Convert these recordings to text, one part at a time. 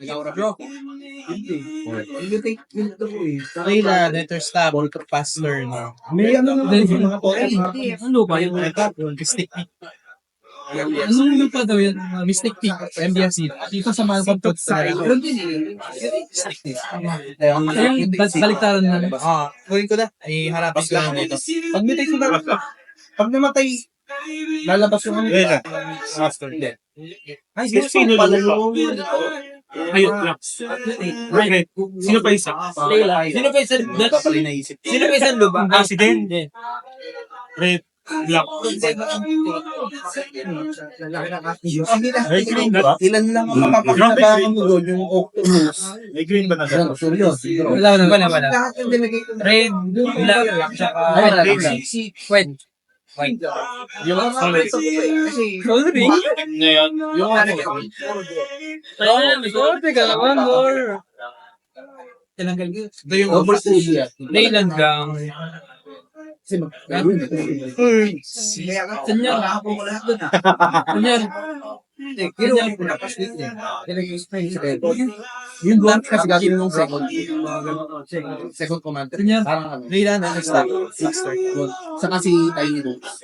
Bro. Kayla, letter stab, faster, no? May ano naman yung mga Ano ba yung Mystic Peak? Ano lupa daw yan? Mystic Peak, MBSC. Dito sa Malcolm Put sa Mystic Peak. Ayun, baliktaran na. Gawin ko na. Ay, harapin ko na dito. Pag namatay ko na, pag namatay, lalabas yung ano. Master. Hindi. Ay, sino pala yung... Ayun, right. Sino pa isa? Layla. Sino pa isa? Sino pa isa luba? Si Den. Red. Black. Ilan lang ang mapapakita mo doon yung octopus. May green ba na Yan, seryoso. Wala. Lahat yung binigay ko. Red, black, tsaka white. White. Yung solid. Sorry. Ngayon. Yung ano. Sorry ka naman, more. Tinanggal ko. Ito yung Overseas. Leyland lang. Kasi Senyor. Senyor. ginawa ko na kasi yung blunt kasi gagawin yung second commander. Senyor. Parang ano. Leyland na next time. Saka si Tiny Boots.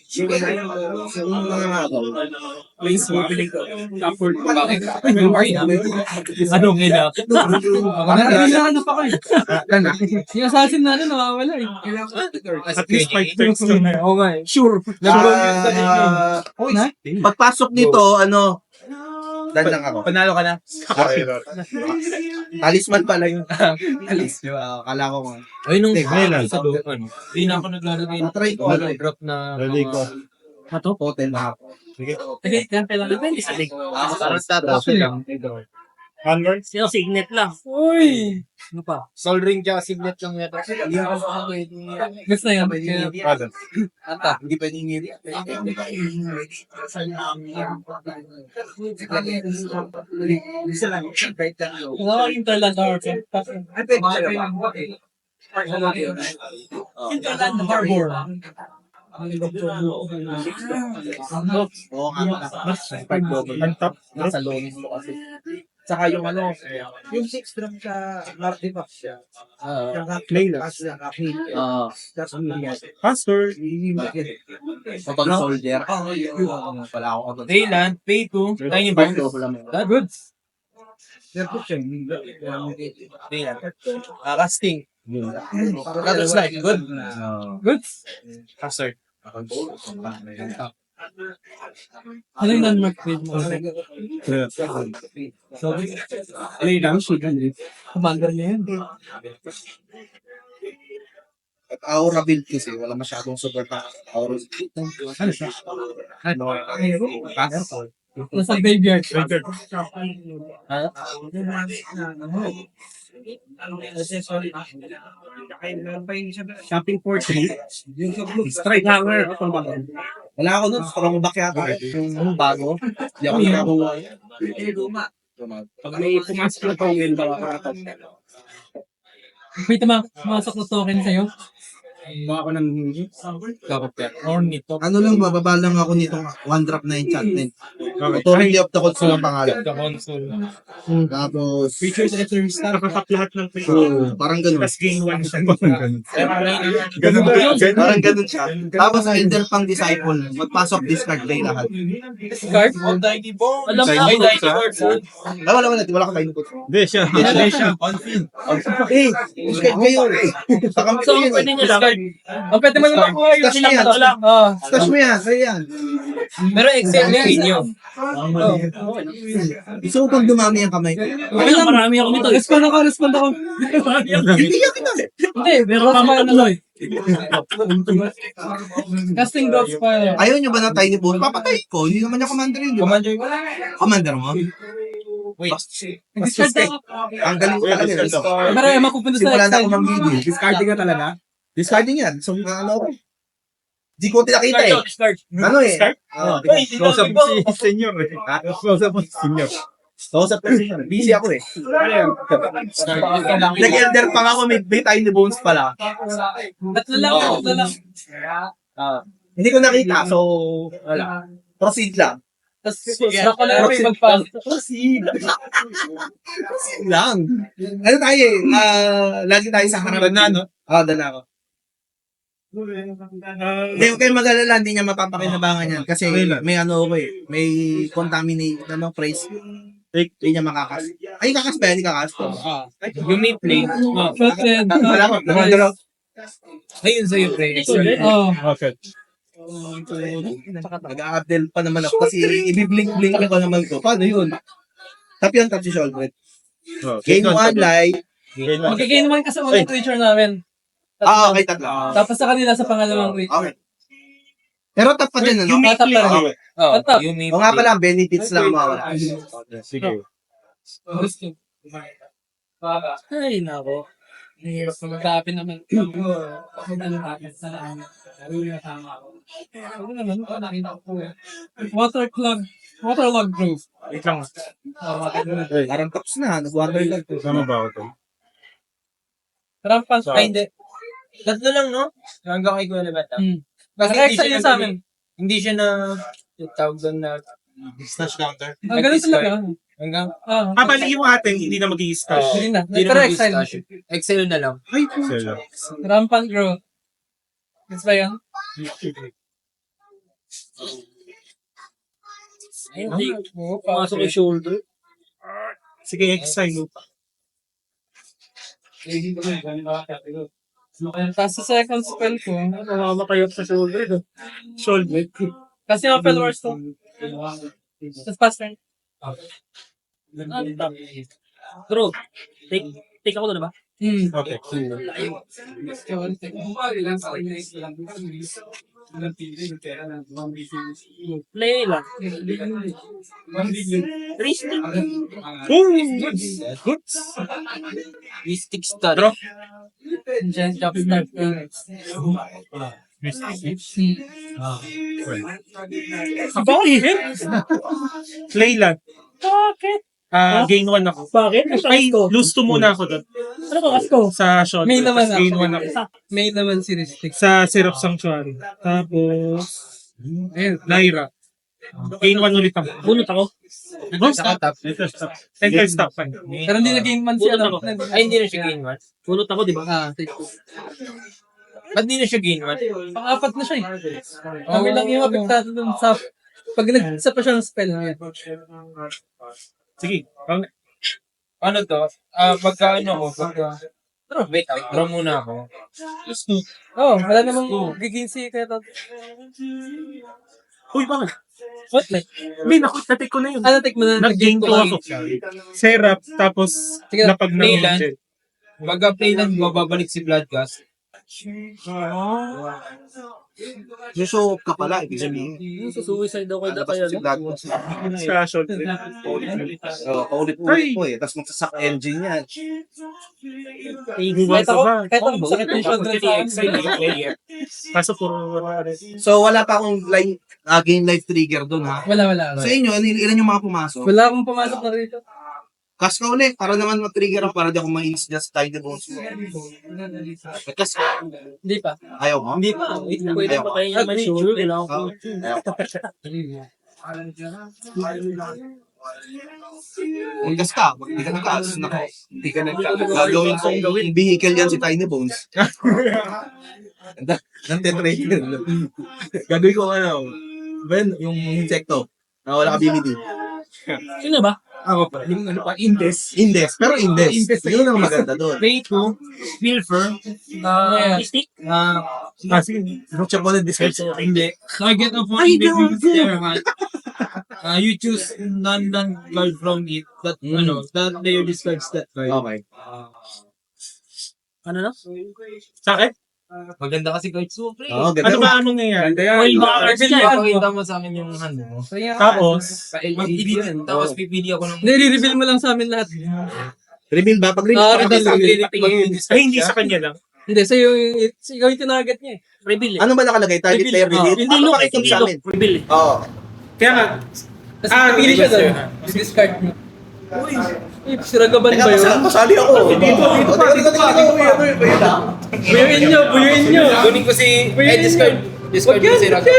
Yung mga agaw. Please, mapiling ko. Kapur. Anong nila? Ano pa kayo? Yung assassin na nawawala eh. At least 5 turns to na. Oo nga eh. Sure. Pagpasok nito, dan lang ako. Panalo ka na. Talisman pala yun. Alis, di ba? Akala ko nga. Ay, nung Leyland. sa doon, hindi na ako naglalagay ng Natry ko. drop na Lali ko. Mato? Hotel na ako. Sige. Sige, yan pala na sa lig. Parang start up lang. Onwards. Sino signet lang. Uy! Ano pa? Sol ring tsaka signet lang yata. Hindi ako Gusto na yan. Pardon. Anta. Hindi pwede ngiri. Wala kang Interland Harbor. Interland Harbor. Oo nga. Ang top. Nasa loob mo kasi. Saka yung yung 6 drum sa Martifax siya. Yung Layla. That's Pastor. Kapag soldier. Wala ako. Dayland, Pay 2, Tiny Bones. That good. Dayland. Casting. Rather slide. Good. Good. Faster. Ano yung landmark trade mo? Layland. Commander niya yan. At aura build kasi, wala masyadong super aura. Ano siya? Nasa graveyard. Shopping for 3. Strike hammer. Wala ako nun, strong back yata. Yung bago. Hindi ako nakakuha. Pag may pumasok na token, baka May pumasok na token sa'yo? mga ako ng Kapag or nito. Ano lang, bababa lang ako nitong one drop na enchantment. Authority of the console ang pangalan. The console. Tapos, Features at your start. nakakap lahat ng parang ganun. Tapos gain 1 siya. Ganun ba? Parang ganun siya. Tapos, enter pang disciple. Magpasok discard day lahat. Card? Tiny Bones. Alam mo, may Tiny Bones. Wala ka tayo nukot. Hindi siya. On field. Eh, discard kayo. Pakamit So, ko yun. pwede nyo discard. Oh, pwede mo naman makuha yung Stash mo yan. lang. Oh. Stash mo yan. Sa'yo yan. Pero excel na inyo. Gusto ko pag dumami ang kamay ko. Okay lang, marami ako nito. Respond ako. Hindi yan kita. Hindi, pero mamaya na lang. Casting Dog Spire. Ayaw nyo ba ng Tiny Bones? Papatay ko. Hindi naman niya commander yun, di ba? Commander mo? Wait. Discard ako. Ang galing ko talaga. Pero mapupunta sa Simula na excel. ako mamigil. Discarding ka talaga? Discarding yan. So, ano ko? Di ko tinakita eh. Discard. Ano eh? Close up si senior eh. Close up si senior. Kausap kasi siya. Busy ako eh. Nag-elder pa nga ako. May Tiny Bones pala. Tatlo lang. Hindi ko nakita. So, wala. Proceed lang. Tapos, ako na yung magpasok. lang. Ano tayo eh? Lagi tayo sa harap. Dana, no? Dana ako. Hindi, huwag kayong mag-alala, hindi niya mapapakinabangan yan. Kasi may ano ako eh, may contaminate, phrase. Hindi niya makakas. Ay, kakas ba yan? Hindi kakas. Yung may play. But then, Wala ko. Dalawa. Ayun sa'yo, pre. oh, Okay. Nag-a-update pa naman ako kasi i-blink-blink ko naman ko. Paano yun? Tap yun, tap si Sholbret. Game 1 live. magkagain naman kasi mga Twitcher namin. Okay, tatlo. Tapos sa kanila sa pangalawang week. Okay. Pero tap pa din, ano? Yung may Tap play. pa rin. Okay. Tap. Yung may O nga pala, benefits lang mawala. Sige. Ay, nako. Grabe naman. Ako na lumapit sa naan. Ano naman, nakita ko eh. Waterlog grove. Wait lang. Parang taps na, nag-water lang. Tama ba ako to? Rampan. Ay, hindi. Tatlo lang, no? Hanggang kay Kuya Lebata. Kasi Kaya excited sa amin. Hindi siya na tawag doon na stash counter. Ang ganun talaga. Hanggang Bali yung ating hindi na mag-i-stash. Hindi na. hindi Pero na excited. mag-stash. Excel na lang. Ay, po. Rampant growth. Gets ba yan? Pumasok yung shoulder. Sige, exercise mo. Tapos sa second spell ko, Mamamakayot sa shoulder. Shoulder. kasi yung Fell Wars to. Tapos past turn. Bro, take ako doon ba? Okay. Play lang. Three-stick. Good. Three-stick stud. Draw. Gen jump start. Play lang. Bakit? Gain 1 ako. Bakit? Ay, lose 2 muna ako doon. Ano ka kasko? Sa shoulder. May naman Tapos gain 1 ako. May naman si Ristic. Sa Syrup Sanctuary. Tapos, Lyra. Gain 1 ulit ako. Bunot ako. Oh, stop. Enter stop. Pero hindi naging man siya. Bunot ako. Ay, hindi na siya gain 1. Bunot ako, di ba? Take two. Ba't hindi na siya gain 1? Pang-apat na siya eh. Kami lang yung apektado dun sa... Pag nag-isa pa siya ng spell na yan. Sige. Ano to? Pagka ano ko, wait, draw muna ako. Oh, wala namang giging si kaya to. Uy, bakit? What like? May natik ko na yun. Ano take mo na Nag-gain 2 ako. Syrup, tapos Sige, napag na play lang. Pagka play lang, mababalik si Bloodcast. Show off ka pala, ibig sabihin. Susuicide daw kayo Tapos si Vlad. Sa shoulder. Paulit-ulit po eh. Tapos magsasak engine yan. Kahit ako, sakit yung shoulder sa akin. Kaso puro So wala pa akong game life trigger doon ha. Wala. Sa inyo, ilan yung mga pumasok? Wala akong pumasok na rito. Kas ka ulit, para naman ma-trigger ako para di ako ma-ins just tie the bones mo. Kas Hindi pa. ayaw mo? Hindi pa. Pwede Ayaw pa mo? kayo naman shoulder. Kailangan ko. Kas ka, hindi ka nagkas. Hindi ka nagkas. Gagawin kong vehicle yan si Tiny Bones. Nante-trade. Gagawin ko Ben, yung insekto. Wala ka BBD. Sino ba? Ako pa. Yung ano pa, Indes. Pero Indes. Yun ang maganda doon. Play 2, Pilfer, stick, sige. Chocolate biscuit. hindi. Target of one individual player, you choose non-card from it, that, that player discards that card. Okay. Ano na? Sa akin? Maganda kasi cards mo, pre. Oo, ganda. Ano ba anong nangyayari? Well, baka cards cards yan. pakita mo sa akin yung hand mo. Tapos, Mag-edit, tapos pipili ako ng... Nire-reveal mo lang sa amin lahat. Reveal ba? Pag reveal reveal, sa akin. ay hindi sa kanya lang. Hindi, sa'yo ikaw yung tinaget niya eh. Reveal eh. Ano ba nakalagay? Target player delete? Hindi Ano look, pakita mo hindi sa look. amin? Reveal eh. Oo. Kaya nga, Tapos pipili siya doon. Discard mo. Uy, siragaban ba yun? Kasali ako. Dito Buyuin nyo! Kunin ko si... discard. Discard Wag ko si yan! Raga.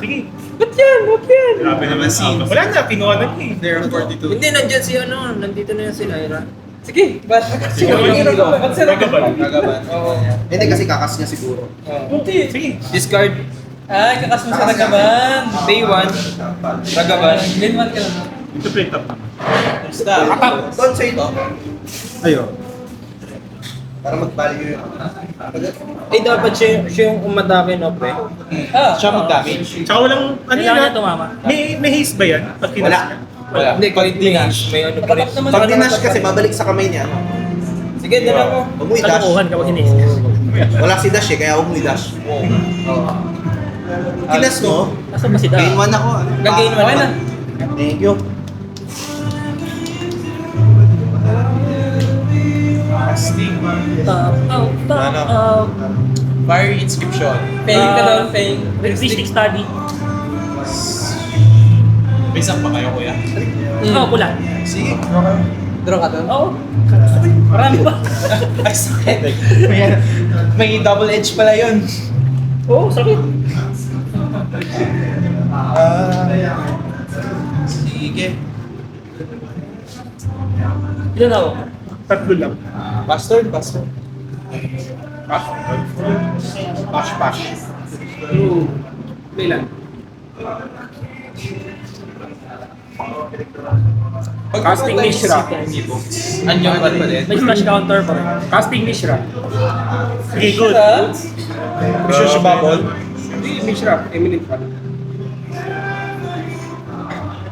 sige. Grabe naman si... Wala na, kinuha na niya eh. There are 42. Hindi, nandyan si ano, nandito na yan si Lyra. Sige, ba't? Gagaban. Gagaban. Hindi kasi kakas niya siguro. Sige. Discard. Ay, kakas mo sa Ragaban. Pay 1. Ragaban. Game 1 ka lang. Ito play top. Doon sa ito. Ayun. Para mag-value yun. Eh, dapat siya yung umatake, no, pre? Ah, Siya mag-damage. Tsaka walang... Ano Kailangan niya yan? tumama. May haste ba yan? Pag kinas Wala. niya? Hindi, kahit dinash, may ano pa rin. Patak naman. Pag dinash kasi, babalik sa kamay niya. Sige, dala mo. Huwag mo i-dash. Kalukuhan kapag hinis. Wala si dash eh, kaya huwag mo i-dash. Kinas mo, Asa ba si Da? gain 1 ako. Gag-gain one na. Thank you. Fire inscription. Paying ka doon, paying. Linguistic study. May isang pa kayo, kuya? Oo, pula. Sige. Draw ka doon? Oo. Marami ba? Ay, sakit. May double edge pala yun. Oo, sakit. Sige. Ilan ako? Tatlo lang. Bastard, bastard. Pash, pash. Ilan? Casting Mishra. Anyo pa rin. May splash counter pa rin. Casting Mishra. Sige, good. Gusto siya bubble. Mishra, eminent pa.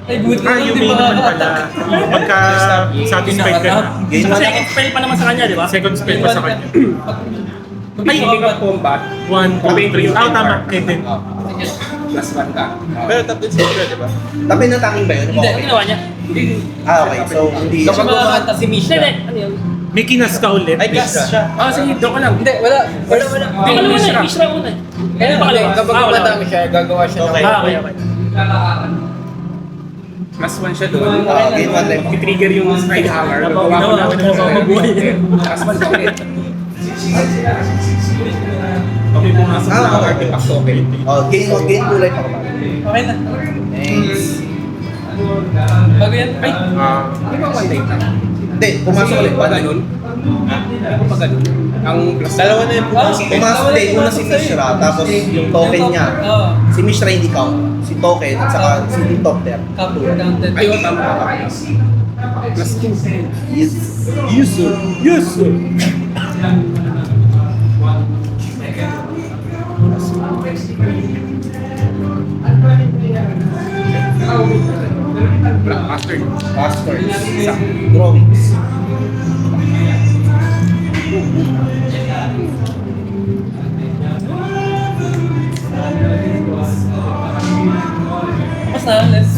Ay, buti Ah, naman, yung di main ba? naman pala. Pagka satisfied ka na. Gain 1 Second spell pa naman sa kanya, di ba? Second spell pa sa kanya. Ay, combat. 1, 2, 3. Ah, tama. Eden. Plus 1 ka. Pero top din siya, di ba? Tapi na taking ba yun? Hindi, ano ginawa niya? Ah, okay. So, hindi. Kapag kumakanta si Hindi, Misha. hindi. Ano yun? May kinas ka ulit. Ay, gas siya. Ah, sige, doon ka lang. Hindi, wala. First, Pangalawa na, eh, Mishra una. Kaya Pangalawa. kapag Ah, wala. kumadami siya, gagawa siya ng... Okay. Ah, okay, okay. Plus 1 siya doon. Gain 1 life. I-trigger yung strike hammer. Gagawa ko na. Mabuhay. Plus 1 sakit. Okay, pumasok Ah, na okay. artifact token. Oh, gain 2 life ako. Okay na. Thanks. Bago yan. Ay, Di ba one time lang? Hindi, pumasok ulit. Pa ganun? Ano pa ganun? Ang plus Dalawa na yung pumasok. Pumasok din, una si Mishra, tapos yung token niya. Oo. Si Mishra hindi count. Si token, at saka si top there. Couple counted. Ay, tama ka. Plus 2. Yes. Yes, sir. Yes, sir. Black Bastard. Bastards. Drawings. Tapos na, let's...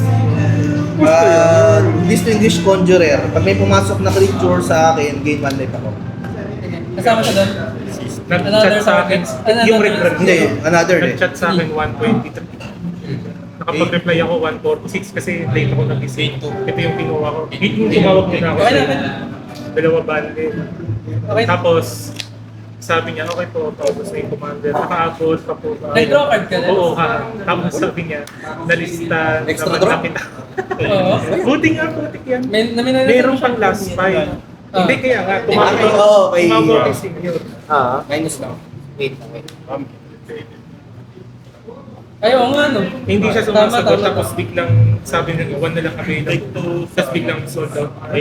Distinguished Conjurer. Pag may pumasok na creature sa akin, gain 1 life ako. Kasama siya doon. Nag-chat sa akin. Yung return. Hindi, another day. Nag-chat sa akin 123. Nakapag-reply ako 146 kasi late ako nag-isip. Ito yung kinuha ko. Yung tumawag din ako. Okay na, okay na. Dalawa bande. Okay. Tapos, sabi niya, okay po, tapos na yung commander. Nakaabot pa po. Nag-draw card ka din? Oo, ha. Tapos sabi niya, nalista Extra naman draw? na kita. Oo. Buti nga, butik yan. May Meron pang last five. Ah. Hindi kaya nga, tumawag Okay. tumawag kay senior. Minus lang. Wait, wait. Ay, oo nga, no. Hindi siya Tama, sumasagot, tama. tapos biglang sabi niya, one na lang available. Tapos biglang sold out. Ay,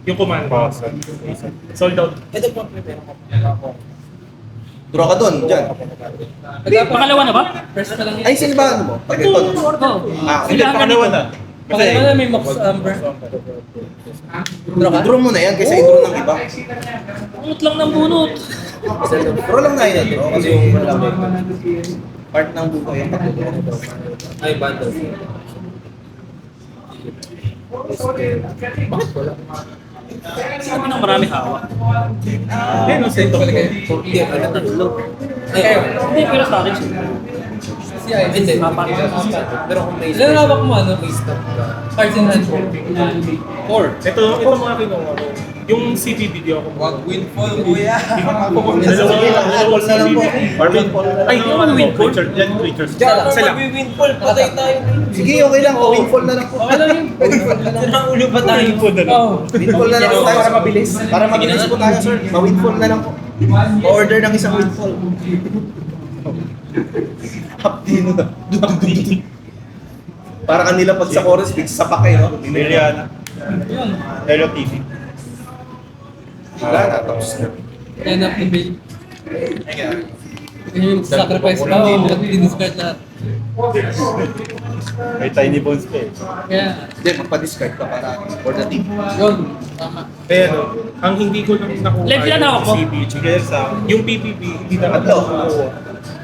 yung command. Sold out. Ito po, prepare ko. Draw ka doon, dyan. Pangalawa na ba? First pa lang Ay, sino ba ano mo? Pag ito. Oo. Ah, Hindi, pangalawa na. Pangalawa na may Mox Amber. Draw ka? Draw mo na yan kaysa i-draw ng iba. Bunot lang ng bunot. Draw lang na yun, draw. Kasi yung part ng buhay yung pag-draw. Ay, bundle. Sabi nang marami hawak. Ayun, no, sento. Hindi, agad na dulo. Hindi, pero sa akin siya. Si Ivan. Hindi, mapapalit. Pero kung may Ilan hawak mo, ano? Cards in hand. 4. Ito mga kinuha ko. Yung CB video ako. Wag windfall, kuya. Dalawang Windfall na lang po. Or windfall. Ay, yung windfall. Yan, creatures. Diyan, Isa lang. mag-windfall, patay tayo. Sige, okay lang. Windfall na lang po. Okay lang yun. Windfall na lang. Saan ulo pa tayo? Windfall na lang. Oh. Windfall na lang po tayo para mabilis. Para mabilis po tayo, sir. Ma-windfall na lang po. Order ng isang windfall. Hapdino na. Para kanila pag sa chorus, big sapak eh, no? Liliana. Yun. Hello TV. Wala na, tapos na. End up the bill. Yung sacrifice ba? Diniscard na. May tiny bones pa eh. Kaya, Hindi, magpa-discard ka para for the team. yun. Tama. Pero, ang hindi ko lang nakuha Live yan ako. CB, yung PPP, hindi na nakuha.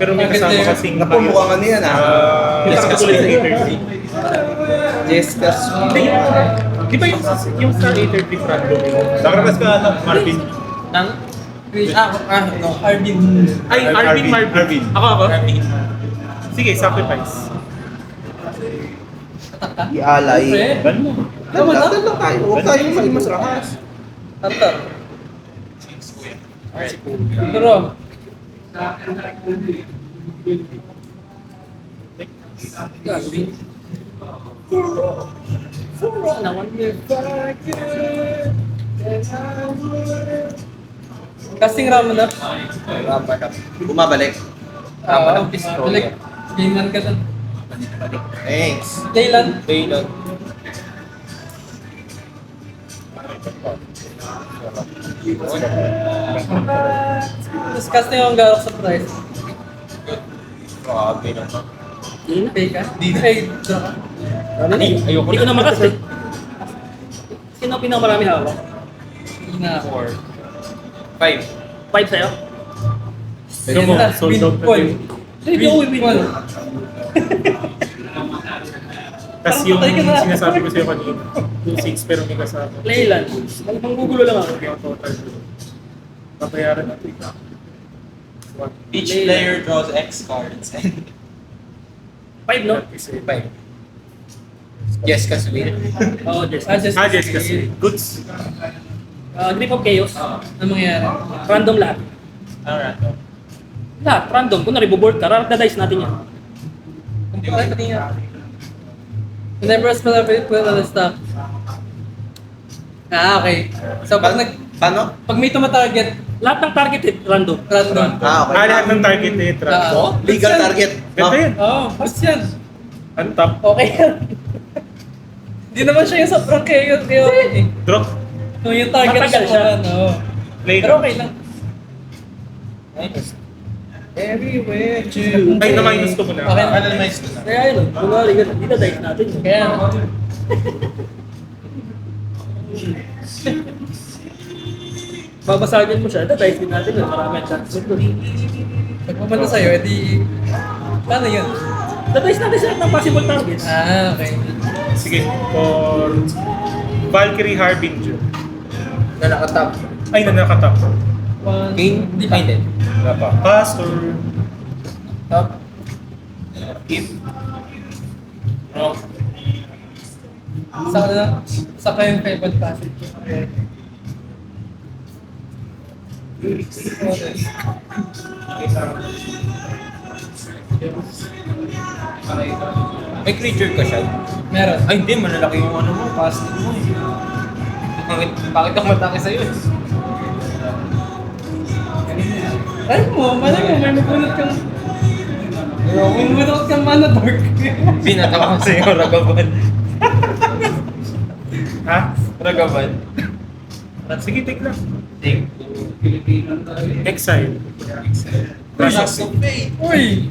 Pero may kasama kasing Napumukhang ano yan, ah. Yes, kasi Jessica Di ba yung sa 830 front door? Nakarabas ka na, Marvin. Nang? No. Arvin. Ay, Arvin. Arvin. Ako. Sige, sacrifice. Ialay. Pre. Dal lang tayo. Huwag tayong maging mas rakas. Tantar. Pero, casting ramen up. Bumabalik. Balik. Gamer ka na. Thanks. Daylan. Taylor. Tapos casting ang garok sa price. Grabe naman. Pay ka? Pay. Draw ka. Ayoko Hindi ko na makas eh. Sino pinakamarami hawak? Hindi na. 5. 5 sa'yo? Pero mo, sold out na din. Hindi ako win-win. Tapos yung Patay ka na. sinasabi ko sa'yo kanina, 2-6 pero may kasama. Laylan. Ang gugulo lang ako. Yung total. Papayaran natin. Each player draws X cards. 5 no? 5. Yes, kasi win. Oo, just. Yes kasi. Goods. Grip of Chaos. Ano mangyayari? Random lahat. Ano random? Lahat, random. Kung na-reboard ka, raragda-dice natin yan. Ay, pati nga. Whenever a spell ability put on the stock. Okay. So, Paano? pag may tumatarget, Lahat ng targeted, random. random. Okay. Lahat ng target eh, trap. Oo. Legal target. Ganda yan. Oo, basta yan. Ang top. Okay yan. Hindi naman siya yung sobrang chaos eh. Drop. Kung yung target Matagal siya. Oo. Play. Pero okay lang. Everywhere Ay, na-minus ko muna. Okay na. Kaya yun, kunwari ganun, dita-dice natin. Kaya, Babasagin mo siya, dita-dice din natin yun. Marami ang chance doon. pag pumunta sa'yo, edi... Paano yun? Dita-dice natin sa lahat ng possible targets. Okay. Sige, for Valkyrie Harbinger. Na nakatap. Ay, na nakatap. One, Gain, di pa. defended. Pass or... Top. Give. Saka na lang. Saka yung favorite passage. Okay. May creature ka siya. Meron. Ay, hindi. Malalaki yung ano mo. Casting mo eh. Bakit ako matake sa'yo eh? Ay mo, malay mo, may mabunot kang... May mabunot kang mana dark. Binataka ko sa'yo, Ragavan. Ha? Ragavan. Sige, take lang. Take. Exile. Precious of Fate. Uy!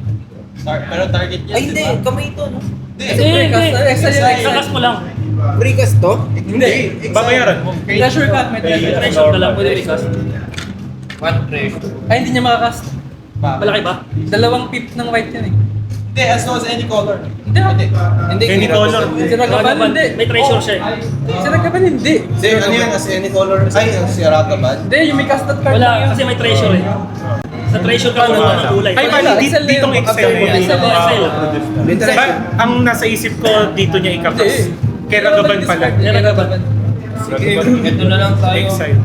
Pero target niya, Ay, hindi. Kamay ito, no? Hindi, Kakas mo lang. Precast to? Hindi. Babayaran mo. Treasure cut, may treasure cut. Treasure ka lang, pwede recast. One treasure. Ay, hindi niya makakast. Malaki ba? Dalawang pip ng white yan eh. Hindi, as long as any color. Hindi ah. Hindi. Any color. Si Ragavan hindi. May treasure siya eh. Si Ragavan hindi. Kasi ano yan, as any color. Ay, si Ragavan. Hindi, yung may casted card lang Wala, yun. kasi may treasure eh. Sa treasure ka kung ng kulay. Ay, Wala, bali, Excel na yun. ditong Excel na yan. Excel. Literal. Ang nasa isip ko, dito niya ikakas. Hindi. Kay Ragavan pala. Kay Ragavan. Sige, ito na lang tayo. Exile.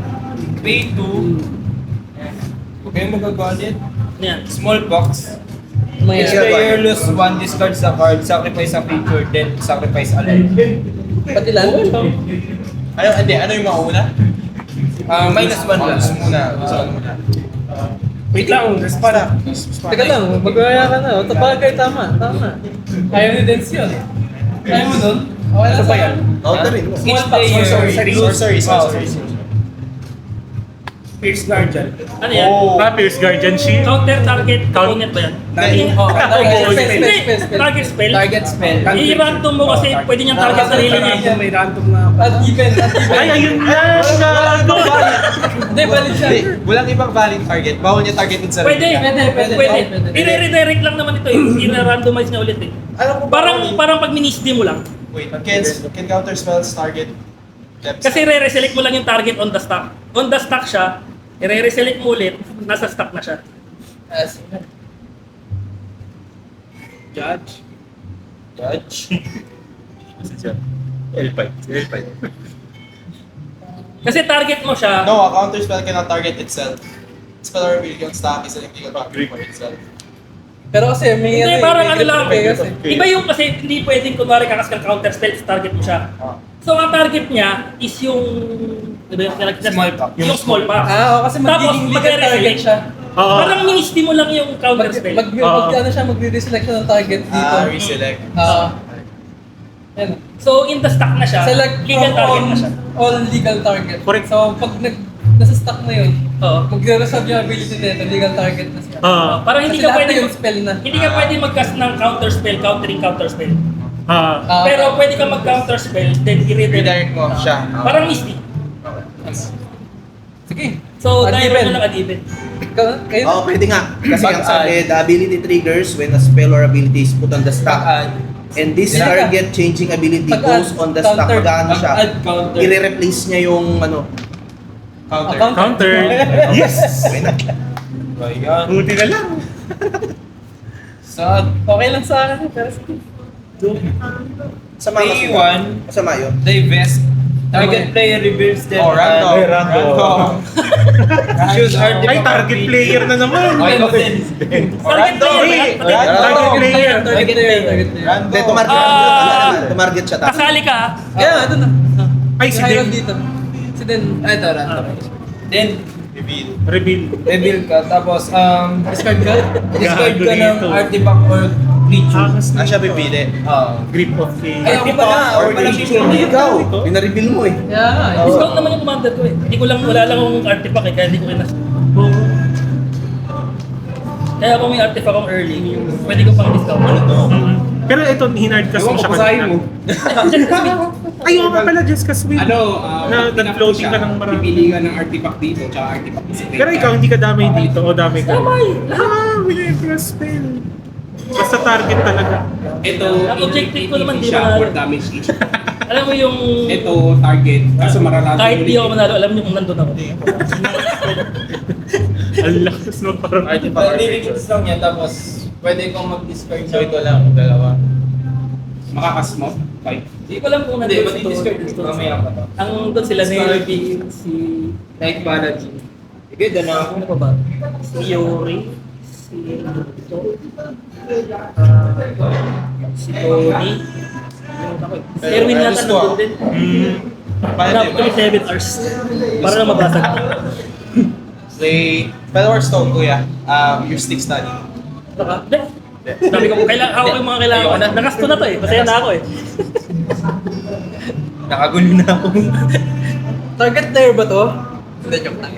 Pay 2. Huwag kayong magagalit. Yan. Small box. May Each player lose 1 discard sa card, sacrifice a creature, then sacrifice a life. pati lalo. Ano yung mauna? Minus 1 lang. Muna. Wait lang, respa na. Teka lang, magkaya ka na. Tapagay, tama. Ayaw ni Dens yun. Ayaw mo nun? Okay lang sa yan. Counter rin. Each player Sorry. Pierce Guardian. Ano yan? Pierce Guardian Shield. Counter target opponent ba yan? Hindi. Target spell. Target spell. I-random mo kasi pwede niyang target sarili niya. May random na. At even. Ay, ayun na! Gago! Hindi, balik siya. Walang ibang valid target. Bawal niya targetin sa Pwede. I-redirect lang naman ito eh. I-randomize niya ulit eh. Alam mo Parang pag minisdi mo lang. Wait, can counter spells target depth? Kasi re-reselect mo lang yung target on the stock. On the stock siya, i-reselect mo ulit, nasa stock na siya. Judge. L5. Kasi target mo siya, No, a counter spell cannot target itself. Spell or ability on stack is an illegal target for itself. Pero kasi may hindi, parang ano lang. kasi. Iba yung kasi hindi pwedeng kunwari kakas kang counter spell, target mo siya. So ang target niya is yung, di ba yung Small pack. Yung small pack. Kasi magiging legal target magre-reselect siya. Parang ministi mo lang yung counter spell. Ano siya, magre-reselect siya ng target dito. Reselect. Yan. So in the stock na siya, Select legal from target na siya. all legal target. Correct. So pag nasa stock na yun, Oo. magre-resolve yung ability nito, legal target na siya. Parang hindi Kasi ka lahat pwede na yung spell na. Hindi ka pwede mag-cast ng counter spell, countering counter spell. Ah, Pero pwede ka mag-counter spell, then i-redirect. Redirect mo siya. Parang misty. sige. So, Ad dahil even. mo lang ad-even. Kayo? Oo, pwede nga. Kasi ang sabi, the ability triggers when a spell or ability is put on the stack. And this Sila ka. target changing ability Pag-add, goes on the stack. counter. Pag-ano siya, Pag-add counter. i-replace niya yung ano. Counter. Yes! Ayan. Buti na lang. Sad. Okay lang sa akin. Pero sige. Sama Pay 1. Masama yun. Divest. Target player reveals them. Random. Choose artifact. Ay, target player na naman. Target player. Target player. Target player. Hindi, tumarget siya. Tapos. Kasali ka. Kaya, ito na. Ay, si Hyrule Den. dito. Si Den. Ito, random. Then, Reveal. reveal ka. Tapos, Discard ka? discard ka ng Gago dito. artifact or creature. Siya pipili. Grip of the... Ayaw ko pala. Or creature. Ikaw, pinareveal mo eh. Kaya nga. Discount naman yung commander ko eh. Hindi ko lang, wala lang akong artifact eh, kaya hindi ko kinas. Kaya kung may artifact akong early, pwede ko pang discount. Ano to? Pero ito, hinardcast mo siya kanina. Ayaw ka pala, Jessica Sweet. Nag-floating ka ng marami. Pipili ka ng artifact dito, tsaka artifact sa Pero ikaw, hindi ka damay dito o damay ka? Winner-plus spell. Basta target talaga. Ito, Ang objective ko naman, di siya ba? for damage each. Alam mo yung... Ito, target. Kaso mararami Kahit di ako manalo, alam niyo kung nandun ako. Ang lakas mo parang... Nililinis lang yan. Tapos, pwede kong mag-discard. So ito lang, dalawa. Makakas mo? 5. Hindi ko alam kung Hindi, nandun mati-discard. ito. Mamaya pa to. Ang doon sila, Nervy, si... Night Paladin. Sige, doon na ako. Ano pa ba? Si Yori, si Luto, si Tony. Si Erwin yata nandun din. Para 27 hours. Para na mabasag. Play Spellwar Stone, kuya. Your stick study. Baka? Hindi. Sabi ko, ako yung mga kailangan ko. Nakasto na to eh. Masaya na ako eh. Nakagulo na ako. Target player ba to? Hindi, joke lang.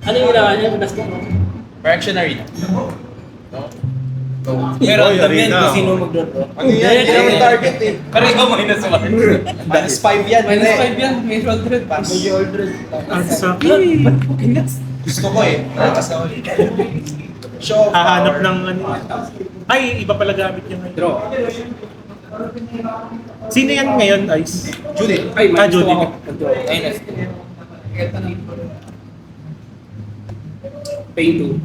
Ano yung kailangan niya? Nakasto ko. Reactionary. Pero Oy, ang yan arena. kung sino mag-draw. Ano yan? Hindi naman target eh. Pero ikaw minus 1. Minus 5 yan. Minus hindi. 5 yan. May Aldred. Pass. Ang sakit. Gusto ko eh. Nalakas na ulit. Show of Hahanap power. ng ano. Ay, iba pala gamit yung ngayon. Draw. Sino yan ngayon, Ice? Judith. Ay, minus Judy. 2 ako. Draw. Minus Pay 2.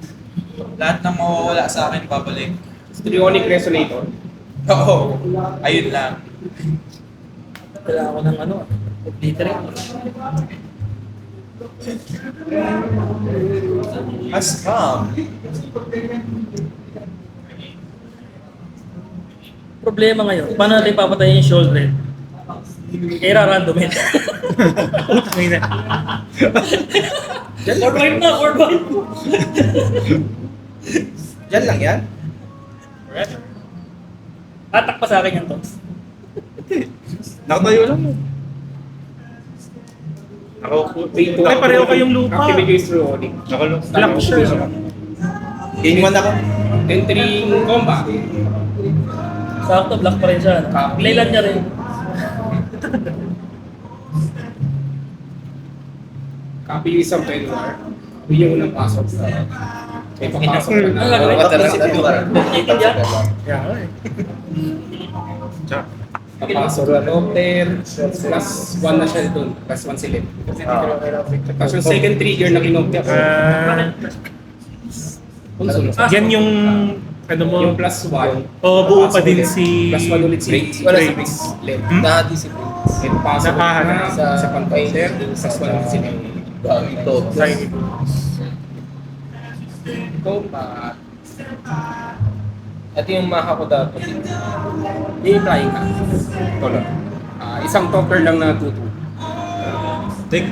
Lahat ng mawawala sa akin, babalik. Strionic Resonator. Oo. Ayun lang. Kailangan ko ng ano, obliterate. Ascam. Problema ngayon, paano natin papatayin yung shoulder? Randomin. Utangin na. Word wipe na, word wipe. Yan lang yan? Atak pa sa akin yung tops. Nakatayo lang mo. Ako, ay pareho kayong lupa. Activate yung rolling. Black shirt. Game 1 ako. Entering combat. Sakto, black pa rin siya. Playland niya rin. Copy yung isang Penwar. Yun yung unang pasok. May papasok ka na. Ang gagawin? Native yan? Papasok na Lopter. Plus 1 na siya doon. Plus 1 sila. Tapos yung second trigger na kinopya ko. Yan yung ano mo. Yung plus 1. Oo, buo pa din si... Plus 1 ulit si Wala sa Briggs. Left. Na-discipline. May papasok Nakahanap. na sa pan-counter. Plus 1 ulit si Left. Ito. Combat. Ito yung maha ko dapat. May flying ka. Ito lang. Isang topper lang na 2-2. Take.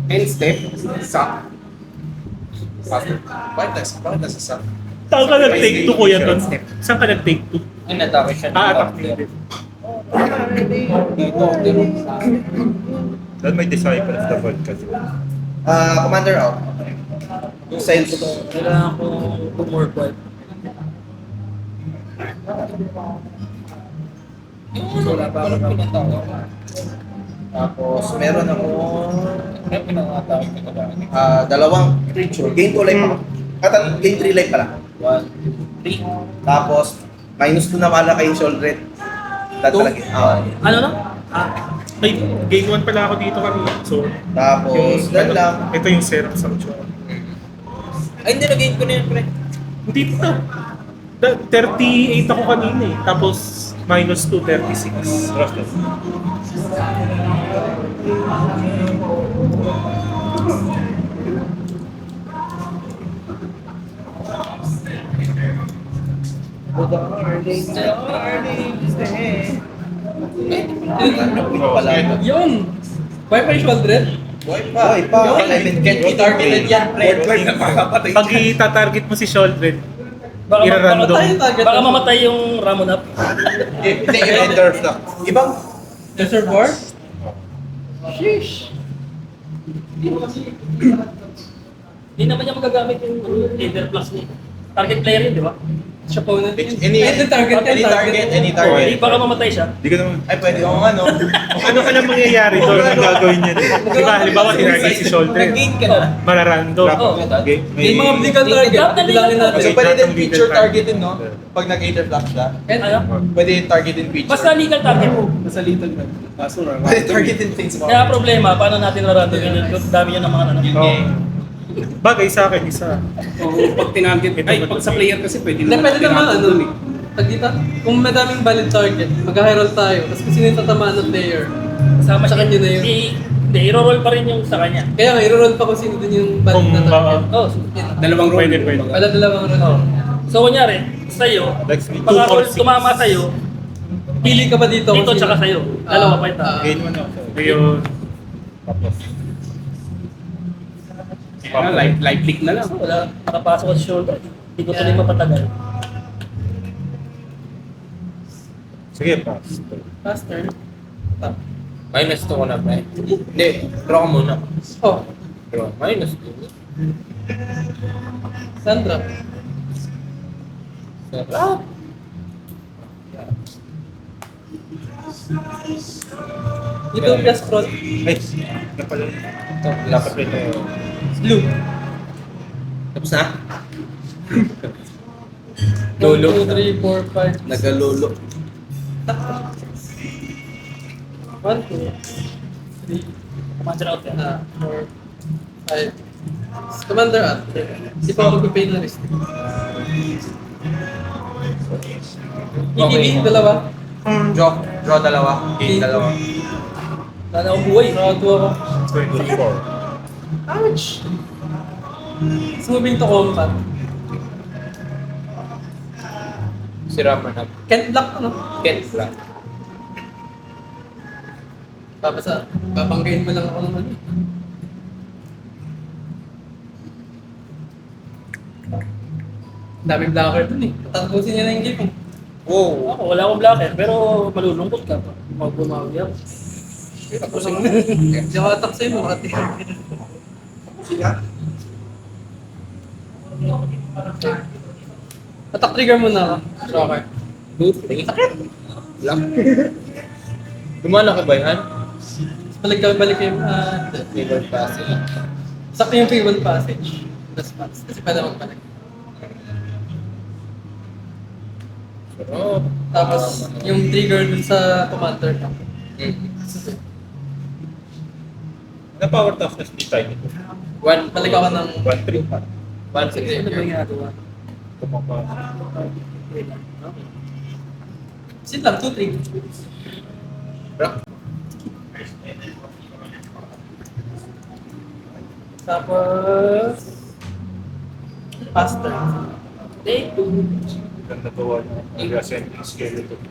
End step. Sa. Pasok. Bakit nasa sa? Saan ka nag-take 2 kuya Ton? Saan ka nag-take 2? Ay, natake siya. Attack. Dito, dito. Doon may disciple of the vault kasi. Commander out. Yung sale ko to. Kailangan ko work wipe. Wala pa ako pinatawa. Tapos meron ako Ano pinangatawag ko ba? dalawang creature. Gain 2 life ako. Gain 3 life pala. 1, 2, 3. Tapos minus 2 na wala kayong shoulder. Talaga. Ano na? Ay, game 1 pala ako dito kanina. So, Tapos yan lang. ito yung Seraph Sanctuary. Ay, hindi, nag-gain ko na yun, pre. Hindi pa. 38 ako kanina eh. Tapos, minus 2, 36. Roughly. Yun! Wipe pa yung shoulder? Boy pa. Can't be targeted yan, pre. Pag i-target mo si Sholdred, Baka Ira-random. baka mamatay yung Ramon up. Hindi, i-reserve lang. Ibang Reservoir? Sheesh! Hindi naman niya magagamit yung leader plus ni target player yun, di ba? Siya po na. Any target. Hindi, baka mamatay siya. Di ka naman. Ay, pwede kong ano. Ano ka lang mangyayari doon ang gagawin niya? Di ba, halimbawa, tinarget si Sholdred. Nag-gain ka na. Mararandom. Oo. May mga legal target. Drop na bilangin natin. So, pwede din feature targetin, no? Pag nag-interflap siya. Ano? Pwede yung targetin feature. Basta legal target mo. Nasa little man. Kaso na. Pwede targetin things mo. Kaya problema, paano natin rarandomin yun? Dami yun ng mga ano. Yun Oo. nga eh. Bagay sa akin, isa. Oo, pag tinarget. Ay, pag sa player kasi pwede Hindi, pwede naman tinarget ano, dun eh. pag dito, kung madaming valid target, mag-high-roll tayo, tapos kung sino yung tatamaan ng player, Kasama sa kanya na yun. Hindi, i-roll pa rin yung sa kanya. Kaya nga, i-roll pa kung sino dun yung valid Kung na target. Oh, Dalawang roll. Pwede. Wala dalawang roll. oh. So, kunyari, sa'yo, Like, pag 2 or 6. tumama sa'yo, Pili ka pa dito. dito kung sino. tsaka sa'yo. Dalawa pa ito. Gain mo na. Ngayon, tapos. Live click na lang. Wala, nakapasok ko sa shoulder. Hindi ko tuloy mapatagal. Sige, pass. Faster. Minus 2 ko na, pre. Hindi, draw ka muna. Oh, Draw. Minus 2. Sandra. Sarap. Ito, just front. Ay, napala. Ito, lapit ito. Blue. tapos na. 1, 2, 3, 4, 5. Nagalolo. 1, 2, 3, Commander out yan. 4, 5. Commander at. Di pa ako magpipay na list. ETV, dalawa. Draw dalawa. Game dalawa. Wala na akong buhay. Round 2 ako. 24. Ouch! It's moving to combat. Si Raman up. Can't block, ano? Ken lang. Babanggain mo lang ako ng ano. Daming blocker dun eh. Tatapusin niya na yung game eh. Wow. Ako, wala akong blocker, pero malulungkot ka. Pag bumawi ako. Tapusin mo na. Hindi ako attack sa'yo, makati. Attack trigger mo na ako. Shocker. Gumana ka ba yan? Balik yung Favorite passage. sakto yung free will passage. The spots. Kasi pwede magbalik. Oh. Tapos yung trigger dun sa commander. Na power toughness di tayo nito. Balik ako ng 1-3. 1-6. Ano ba yung ginagawa? Sit lang, 2-3. Tapos... Faster. Take 2. Ganda to one. Nag-assembling skeleton.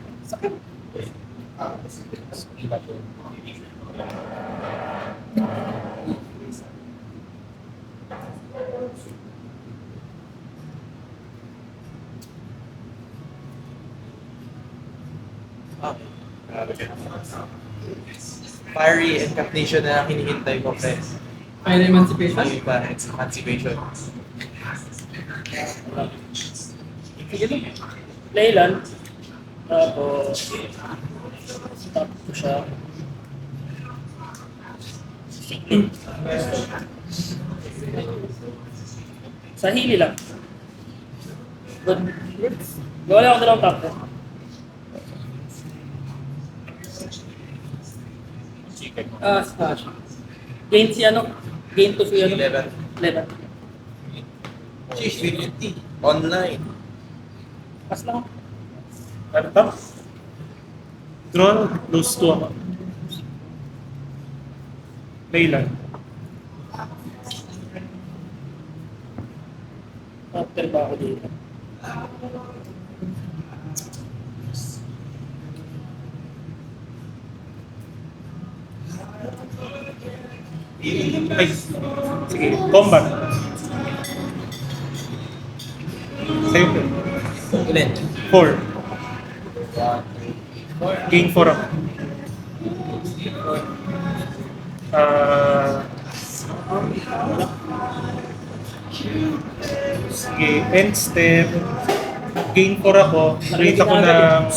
Fiery Incantation na hinihintay ko, pre. Fire Emancipation. Ano yung ba? It's Emancipation. Sige lang. Play lang. Tapos, stop ko siya. Sa hili lang. Good. Gawa lang ako dalawang tap. Smash. Gain si ano? Gain to si ano? 11. 11. Sheesh, 50. Online. Pas lang. Ano to? Draw, lose 2 ako. Play lang. After ba ako dito? Ay, sige, combat. Sa'yo po. Ilan? 4. Gain 4 ako. Sige, end step. Gain 4 ako. Rate ako ng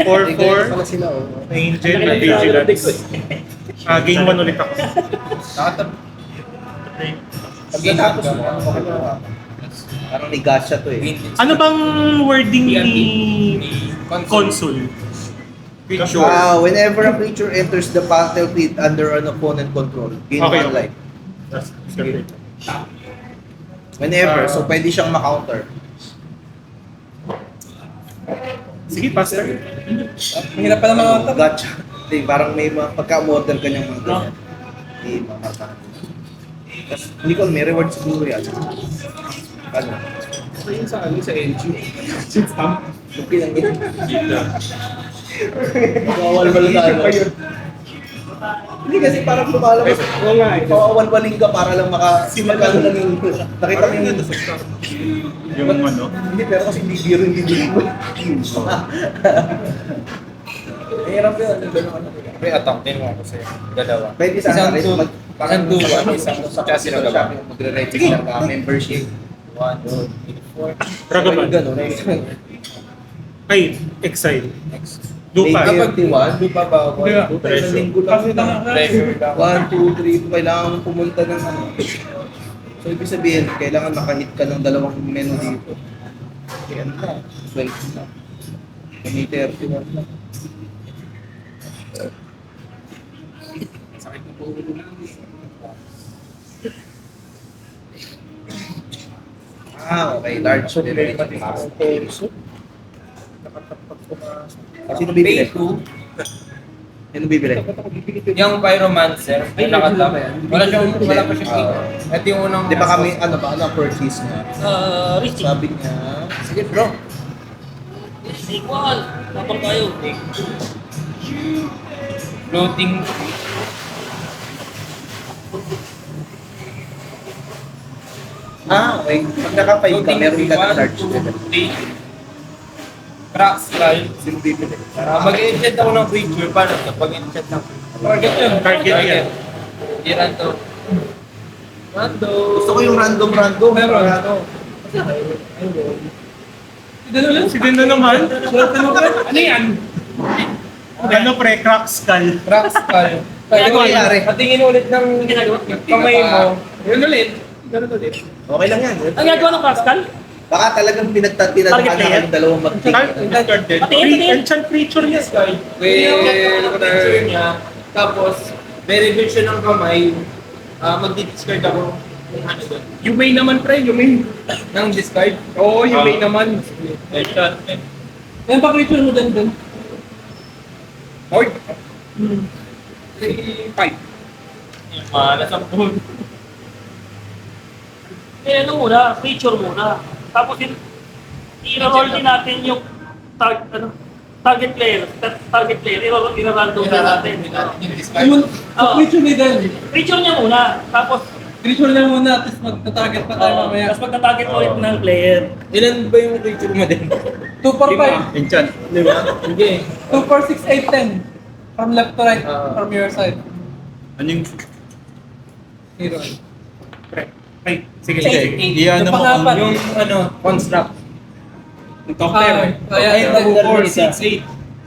4-4. Angel na vigilance. Gain 1 ulit ako. Pagkatapos mo, parang may gacha to eh. Ano bang wording ni console? Whenever a creature enters the battlefield under an opponent control, gain Okay, 1 okay. life. That's good. Whenever, so pwede siyang ma-counter. Sige, faster. Mahirap pala mga attack. Gacha. Hindi, parang may mga pagka-model ka niyang mga ganyan. Hindi, mamarkahan. Tapos, hindi ko, may reward siguro yan. Ano? So yun sa ano, sa NG. Okay lang yun. Mawawalwal na ano. Hindi kasi parang lumalabas. Oo nga eh. Mawawalwaling ka para lang makasimagan lang yung nakita mo yung Yung ano? Hindi, pero kasi hindi biro yung bibili mo. Mahirap yun. Pre, attack din mo ako sa'yo. Dalawa. Pwede sa Isang akin, two. parang Isang two, sa isang sa tsaka sino ka ba? magre-register ka, membership. 1, 2, 3, 4. Ragaman. Ganun. Ay, exile. Lupa. May 31. Lupa ba ako? Puta, isang linggo lang yun. Pressure lang. 1, 2, 3, kailangan mo pumunta ng ano. So, ibig sabihin, kailangan makahit ka ng dalawang menu dito. Kaya ano na, 12 na. May 31 na. Okay, large level. Sino bibili? Pay 2. Sino bibili? Yung Pyromancer. Ay, nakatap. Wala pa siyang pay. Ito yung unang... Di ba kami, ano purchase niya? Richie. Sabi niya, sige bro. Sequel. Tapang tayo. Floating. Okay. Pag naka-5 ka, meron ka ng large level. Cracks style. Sino bibili? Mag-enchant ako ng creature. Paano ito? Pag-enchant ng Target yun. Target yan. Di random. Gusto ko yung random. Meron. Ano? Si Dino naman. Ano yan? Ano pre? Crack skull. Cracks style. Ano nangyari? Patingin ulit ng kamay mo. Yun ulit. Ganun ulit. Okay lang yan. Ang gagawa ng Pascal? Baka talagang pinagtatinan Target na player? kayong dalawang mag-take. Patingin, patingin. Enchant creature yan. Picture niya. Tapos, may reveal siya ng kamay. Magdi-discard ako. Kung ano doon. You may naman, pre. You may. Nang discard. Oo, you may naman. Yan pa creature mo din. Hard. 5. Malas ang pool. Eh, ano muna, creature muna. Tapos i-roll din natin yung target player. Target player, i-random din natin. Ayun, creature ni Dan. Creature niya muna. Tapos, Creature niya muna, tapos magta-target pa tayo mamaya. tapos magta-target ulit ng player. Ilan ba yung creature mo din? 2 for 5. Enchant. Di ba? Hindi. 2 for 6, 8, 10. From left to right, from your side. Ano yung... Hero. Ay, sige. Yung pangapat. Yung ano, construct. Ayan, 4, 6, 8.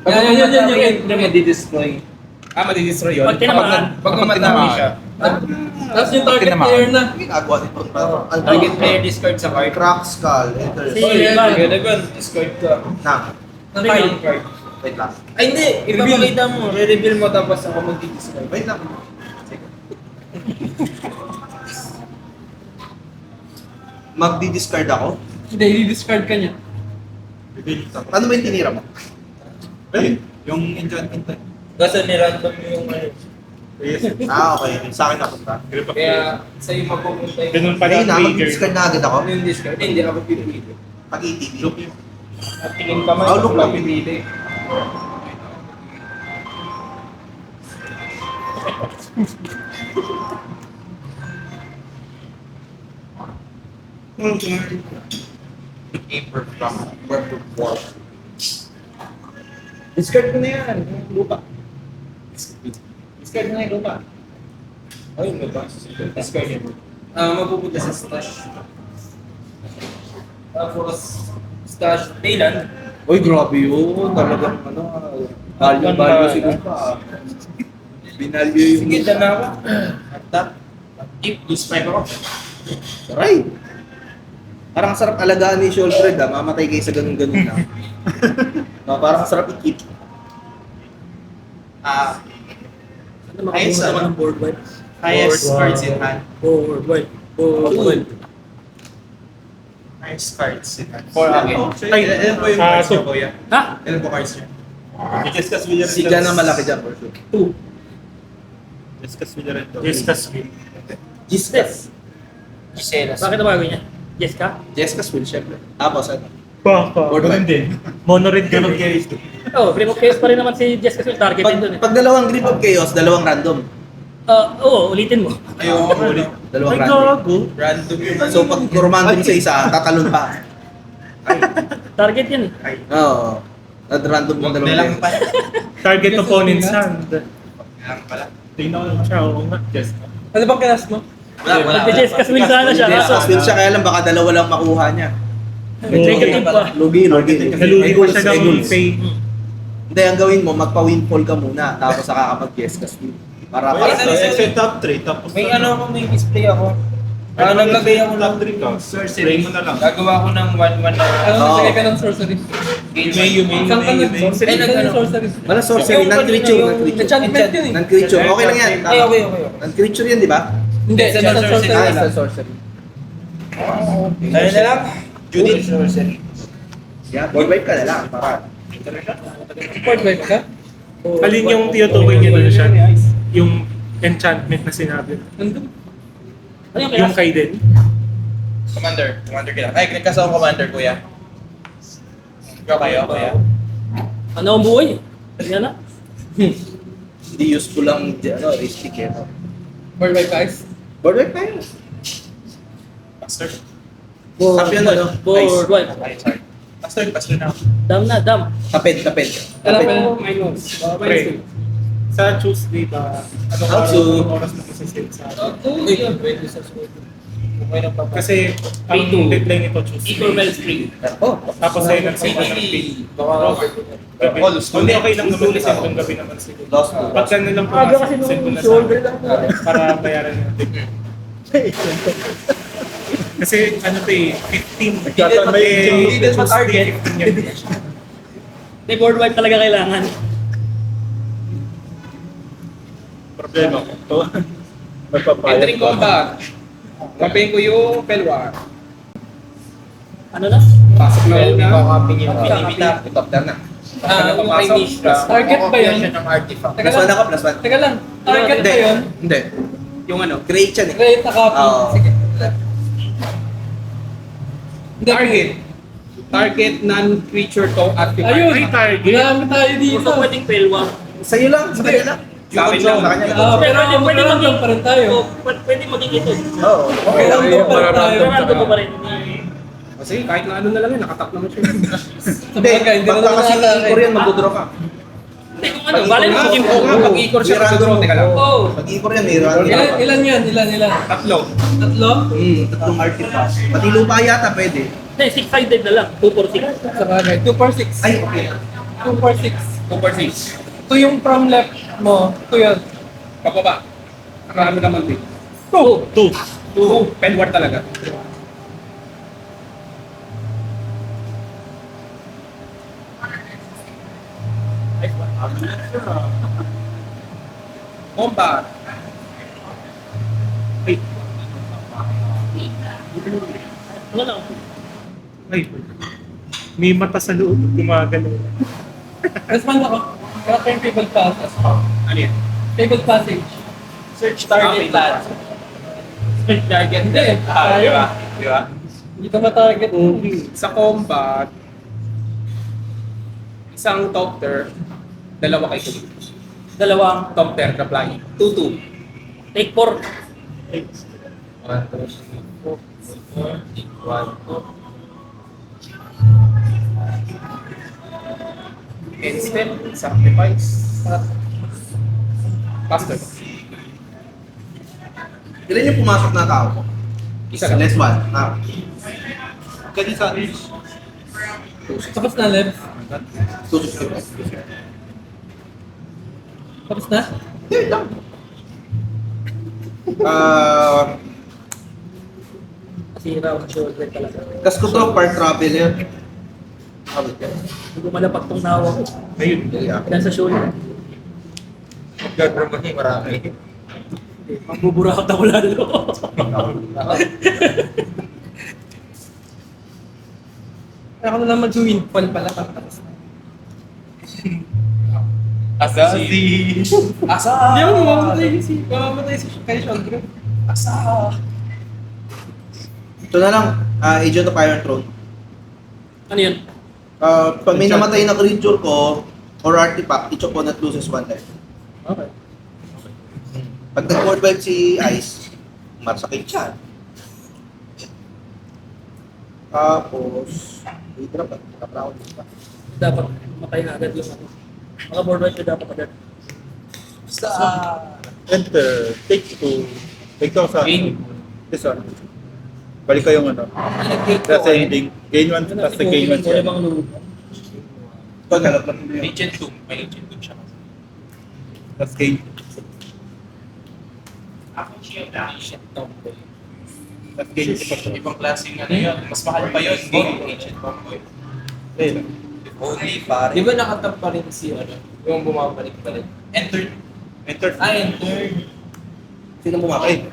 Yan. Madi-destroy. Madi-destroy yun. Pag tinamaan. Pag mamatami siya. Tapos yung target player na. Ginagawa nito. Ang Target player discard sa card. Crack skull. Enter. Si Ivan. Ganagan, discard ka. Na. File. Card. Wait lang. Ay hindi, ipapakita mo. Re-reveal mo tapos ako magdi-discard. Wait lang. Magdi-discard ako? Hindi, i-discard ka niya. Ano ba yung tinira mo? Yung enchantment na. Kasi ni-random mo yung ano. Okay. Sa akin napunta. Kaya sa'yo mapupunta yung... Ganun pala Ayun ang na, trigger. mag-discard na agad ako. Ano yung discard? Hindi ako pipili. Pag ETV. At tingin pa man, Oh, look lang. pipili. Paper from where to war. Discard mo na yan. Yung lupa. Discard mo na yung lupa. Oh, yung lupa. Discard yan. Mapupunta sa stash. Tapos, stash. Thailand. Uy, grabe yun. Talagang ano, value siguro pa. Binalyo yung... Sige, dyan na ako. Tap. Keep, use 5 ako. Right. Parang sarap alagaan ni Shoulder, mamatay kayo sa ganun-ganun na. No, parang sarap i-keep. Highest, ng board wipe. highest cards in hand. Board wipe. Board wipe. Highest cards in hand. Ay, Ilan po yung cards niyo, kuya? Ha? Ilan po cards niyo? Discuss William. Si Jan ang malaki dyan for sure. Discuss William. Discuss William. Giskas. Gisela. Bakit nabago niya? Yes ka? Giskas will syempre. Tapos ano? Ganun din. Monorid ganun guys. Oo, Grip of Chaos pa rin naman si Jess kasi target din dun eh. Pag dalawang Grip of Chaos, dalawang random. Oo, ulitin mo. Ayoko ulit. Dalawang random. Random yung So pag random sa isa, tatalon pa. Target yan eh. Oo. At random yung Huwag na dalawang lang Grip. pala. Target opponent's hand. Lang pala. Tingnan ko siya. Oo nga. Yes. Ano bang kinas mo? Wala. Mag-Jess kasi win sana siya. Giskas will siya, kaya lang baka dalawa lang makuha niya. Negative pa. Lugi. Nalugi ko siya ng Eagles. pay. Hindi, ang gawin mo, magpa-windfall ka muna, tapos saka ka mag-Giskas will. Para Top 3. Tapos May ano ako, may display ako. Naglagay ako ng Sorcery mo na lang. Gagawa ko ng 1-1 na. Maglagay ka ng sorcery. Saan ka nag-sorcery? Ay, Saan yung sorcery? Wala sorcery, non-creature. Enchantment yun eh. Non-creature, okay lang yan. Ay, okay. Non-creature yan, di ba? Hindi, Sa sa sorcery. sorcery Ah, lang. sa sorcery. Ano na lang? Judith. Sorcery. Yeah, board wipe ka na lang, para. Port ba ka? Alin yung tinutukoy niya doon siya? Yung enchantment na sinabi. Nandun. Ano yung Yung kaya? kay Den. Commander kita. Ay, nagkasa ako commander, kuya. Ikaw kayo, kuya. Ano ang buhay? Yan na. Hindi useful lang, stick eh. Board by guys. Board wipe tayo. Pastor. Tap yan, ano? Board wipe. Ay, sorry. Pastor na. Dam na, dam. Tapid. Alam mo, minus. Pre. Sa Tuesday ba? Anong Absolute. oras mo isa-sale sa atin? Okay na pa. Kasi ang deadline nito Tuesday. Equal Bell Spring. Oh, Tapos ay nagsama ng pay. Gabi. Oh, lost Hindi, tuloy. okay lang naman kasi hanggang gabi naman siguro. Lost. Pagka na lang Aga kasi pumasok, send ko nung na shoulder sa para bayaran natin. Kasi ano to eh, 15. Hindi din ma-target. 15 yan. May board wipe talaga kailangan. Problema ko. Ito. Magpapayag Entering combat. Kapayin ko yung Pelwar. Ano na? Pasok na una. Pinipita. Top down na. Yung kay Mishra. Target ba yun? ng artifact. Teka Plus 1 lang. ako, plus 1. Teka lang. Target ba yun? Hindi. Yung ano? Create yan eh. Create a copy. Oo. Sige. Hindi, Target. Target non-creature to artifact. Ayun. Ay, target. Marami tayo dito. Gusto pwedeng pelwa. Sa'yo lang, sa kanya lang. Sa akin lang. Sa kanya lang. Ah, pero Pwede mag-random pa rin tayo. Pwede maging ito. Oo. Okay lang. Random pa rin tayo. Random mo pa rin. Kasi kahit na ano na lang yun, nakatap naman siya. Sa bagay, hindi Pagka na kasi naman i-core yan, magdodraw ka. Hindi kung ano, bale mo Oo yung nga, pag-i-core siya, May random. mag-draw. Teka lang. Oo. Pag i-core yan, may random. Ilan yan? Ilan? Tatlo. Tatlo? Tatlong artifact. Pati lupa yata pwede. Hindi, 6-sided na lang. 2 for 6. Sa bagay. 2 for 6. Ay, okay. 2 for 6. Over 6. Ito yung from left mo. Ito yun. Pababa. Marami naman din. 2. 2. Pelwar talaga. Combat. Ano lang? Ay, may mata sa loob, gumagalaw. Respond ako. Kaya yung fabled passage. Ano yan? Fabled passage. Search target plan. Search target. Hindi. Di ba? Di ba? Hindi ka ma-target. Sa combat, isang doctor, dalawa kay kulit. Dalawang. Doctor na flying. 2-2. Take 4. 1, 2, 3, 4, 1, 2. Instant, sacrifice. Pastor. Ilan yung pumasok na tao mo? Isa lang. Less one. Ah. Kani sa Tapos na, Lev. susunod. Tapos na? Hindi lang. Sira ang shoulder talaga. Kas ko to, part traveler. Abot yan. Hindi ko malapak tong nawa ko. Ayun. Yan sa shoulder. Gagawin marami. Magbuburakot ako lalo. Ako na naman windfall pala. Tapos na. Asasi. Hindi ako mamamatay si kay shoulder. Ito na lang, Agent of Iron Throne. Ano yun? Pag may namatay na creature ko, or artifact, each opponent loses 1 life. Okay. Pag nag-board wipe si Ice, marsakit siya. Tapos, i-drop at kapraon pa. Dapat matay na agad yung ano. Mga board wipe dapat agad. Enter. Take 2. Ikaw sa this one. Balik ko yung ano. That's ending. Gain 1 plus the gain 1 siya. Mga loob. Ito, nalaglag mo yun. Agent 2. May agent 2 siya. Plus gain. Plus gain siya pa. Ibang klaseng ano yun. Mas mahal pa yun. Game agent comboy. Ayun. Only pare. Di ba nakatap pa rin si ano? Yung bumabalik pa rin. Enter. Enter. Enter. Sino bumabalik?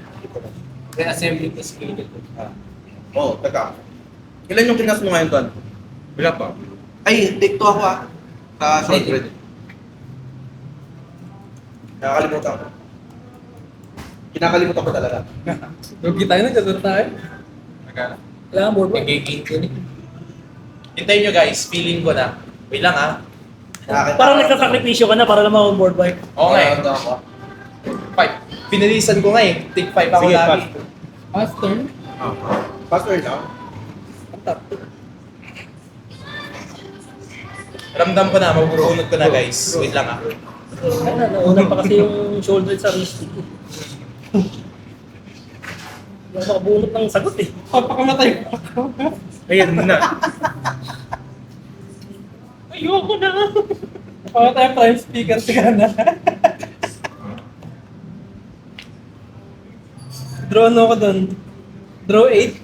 Then assembly is created. Oo, teka. Ilan yung kinas mo ngayon, Ton? Wala pa. Ay, take 2 ako ah. Sa shortbread. Nakakalimutan ko. Kinakalimutan ko talaga. Lugi tayo, nagkasura tayo. Magkano? Kailangan board ba? Nagiging ko ni. Hintayin nyo guys, feeling ko na. Wait lang ah. Parang nagsasakripisyo ka na para lang ma-board bike. Okay. ako. 5. Pinilisan ko nga eh. Take 5 ako Sige, lagi. Fast turn. Faster now. Ramdam ko na, mabubunod ko na guys. Wait lang ah. Nauna pa kasi yung shoulder sa wrist. Hindi ako makabunot ng sagot eh. Papakamatay ko. Ayan na. Ayoko na. Papakamatay prime speaker ka na. Draw ano ko dun? Draw 8?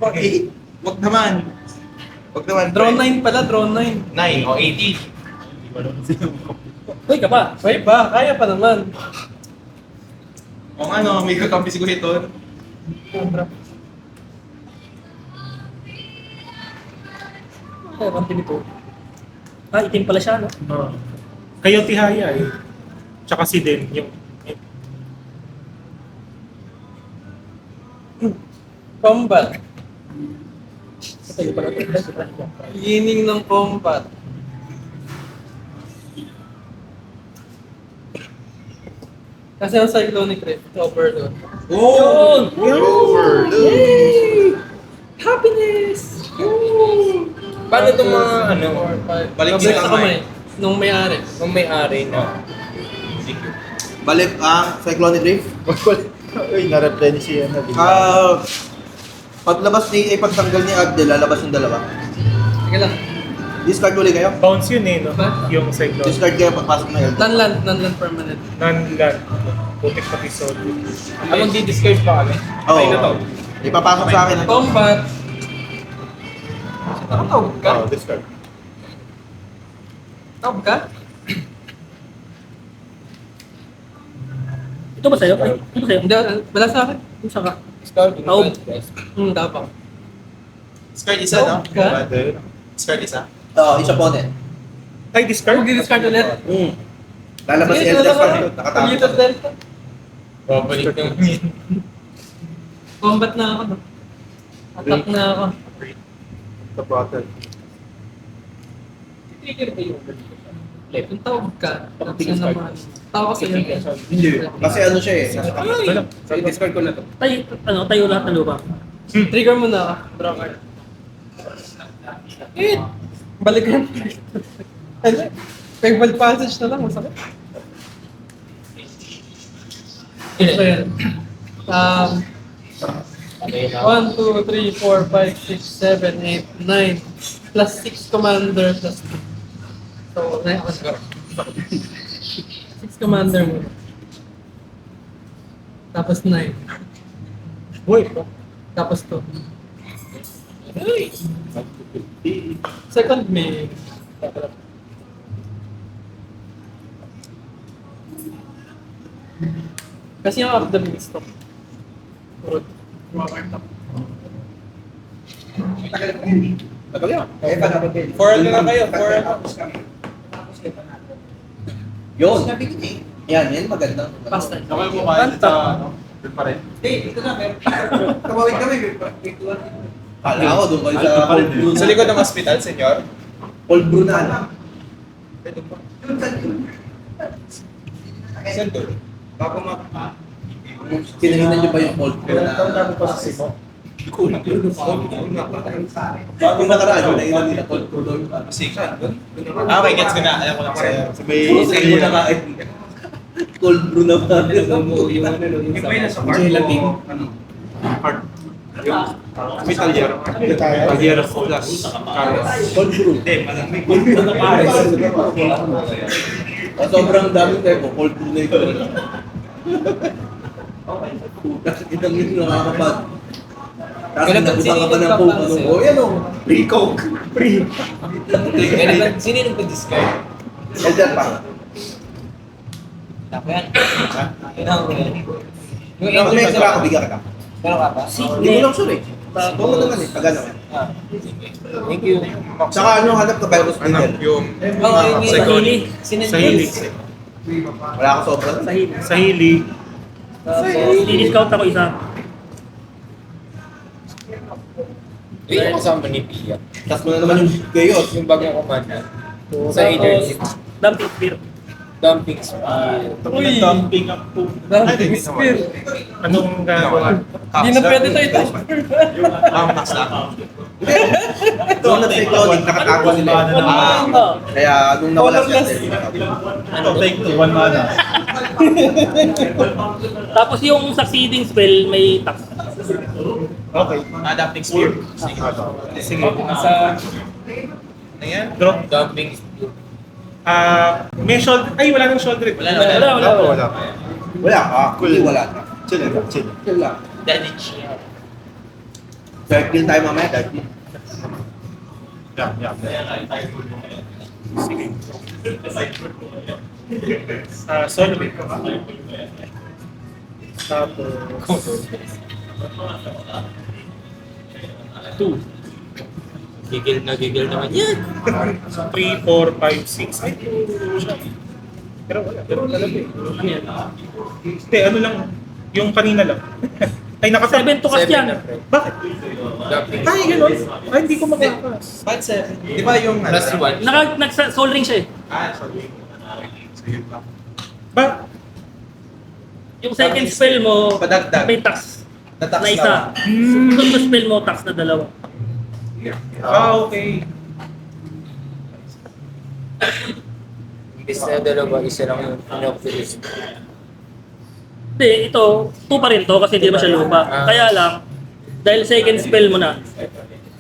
Okay. Wag naman. Wag naman. Draw 9 pala, draw 9. 9 o 80. Uy ka pa. Wait ba? Kaya pa naman. O nga no, may kakampi si Kuhiton. Ay, kampi nito. Ah, itim pala siya, no? Kayo tihaya eh. Tsaka si Den, yung Combat. Ito yung pala ito. Beginning ng combat. Kasi ang cyclonic rift, overload. Yun! Yay! Happiness! Paano itong mga ano? Balik Balik sa sa kamay. kamay. Nung may-ari. Kung may-ari na. Balik ang Cyclonic Reef. Uy, na-replenish yan na. Paglabas ni pagtanggal ni Abdel, lalabas yung dalawa. Sige lang. Discard ulit kayo. Bounce yun eh, no? Ba? Yung cyclone. Discard kayo pagpasok na yun. Non-land permanent. Non-land. Putik pati solid. Anong di-discard pa kami? Oo. Ay na to. Ipapasok sa akin. Combat. Tawag ka? Oh, discard. Tawag ka? Ito ba sa'yo? Ay, ito ba sa'yo? Hindi, wala sa akin. Kung saan ka? Tawag. Dapat. Discard isa, no? Ka? Discard isa. Oo, each opponent. Ay, discard? Kung di-discard ulit. Lalabas si Sige, Elder dalawa. Scrolls. Nakatapos. Polluted Delta. Babalik naman yun. Combat na ako. Attack na ako. Sa bottle. Trigger ba yung kung tawag ka, tapos yun naman. Tawag ka sa'yo. Hindi. Kasi ano siya eh. Nasa kamay. So, i-discard ko na to. Tayo lahat ng lupa. Trigger mo na ako. Draw card. Balik yan. Peg-ball passage na lang, masakit. So yan. 1, 2, 3, 4, 5, 6, 7, 8, 9 plus 6 commander plus 2. So, 9 let's go. 6 commander mo. Tapos 9. Uy, Tapos 2. Second me. Kasi yung up the mid stop. Tagal yun. Kaya pa natin. 4 ano na kayo? 4 ano? Yun. Yan, yan maganda. Pasta. Ako yung kumain sa ano? Pa rin. Kamawin kami. Kala ko doon kayo sa cold brew. Sa likod ng hospital, senyor. Cold brew na ano. Saan doon? Bago Kinahinan niyo ba yung cold brew na? Bago nakaraan, yung nainan nila cold brew doon. Sikat doon. Ah, okay, gets ko na. Alam ko na sa'yo. Sa'yo mo nakain. Cold brew na ba? Yung ano, yung sa Gelatin. Metal Gear. Metal Gear plus Carlos. Cold brew. Hindi, malamig. Cold brew na pare. Sobrang daming tayo. Cold brew na ito. Kasi kitang yun nakakapad. Tapos nabutan ka pa ng coke. O yan o. Free coke. Free. Sino yung nag-discard? Elder pa. Ako yan. Yung Elder sila ako, bigyan ka. Meron ka pa? Hindi mo lang sure eh. Oo naman eh, pag ano. Thank you. Tsaka ano hanap na virus din yan? Yung Sa hili. Sa hili. Wala ka sobra. Sa hili. Sa hili. Tapos, di-discount ako isa. yung kasama ni Pia. Tapos mo na naman yung gayos. Yung bagong commander. Sa Tapos, agency. dumping spear. Dumping speed. Uy! Dumping up to. Dumping spear. Anong gagawin? Hindi na pwede tayo transfer. Doon na sa iconic, nakatago sila. Kaya nung nawala siya, Take to 1 mana. Tapos yung succeeding spell may tax. Okay. Adapting spear. Sige. Sa Ano yan? Drop. Dumping spear. May shoulder. Ay, wala nang shoulder. Wala na. Wala. wala ka. Hindi wala ka. Chill lang. Chill. Chill lang. Damage. Dark deal tayo mamaya, dark deal. Yeah. Sige. Solve. Tapos. 2. Gigil naman yan. 3, 4, 5, 6. Ay, pero wala. Pero talaga eh. Hindi, ano lang. Yung kanina lang. Ay, 7 to cast yan. Bakit? Dumping. Ay, gano'n. Ay, hindi ko makakas. Bakit 7? Di ba yung plus 1? Nag-soul ring siya eh. Ba? Yung second spell mo, Padagdag. may tax Natax na isa. Sunod na spell mo, tax na dalawa. Okay. Imbis na dalawa, isa lang yung inoculist. Hindi, ito, 2 pa rin to kasi hindi naman siya lupa. Kaya lang, dahil second spell mo na,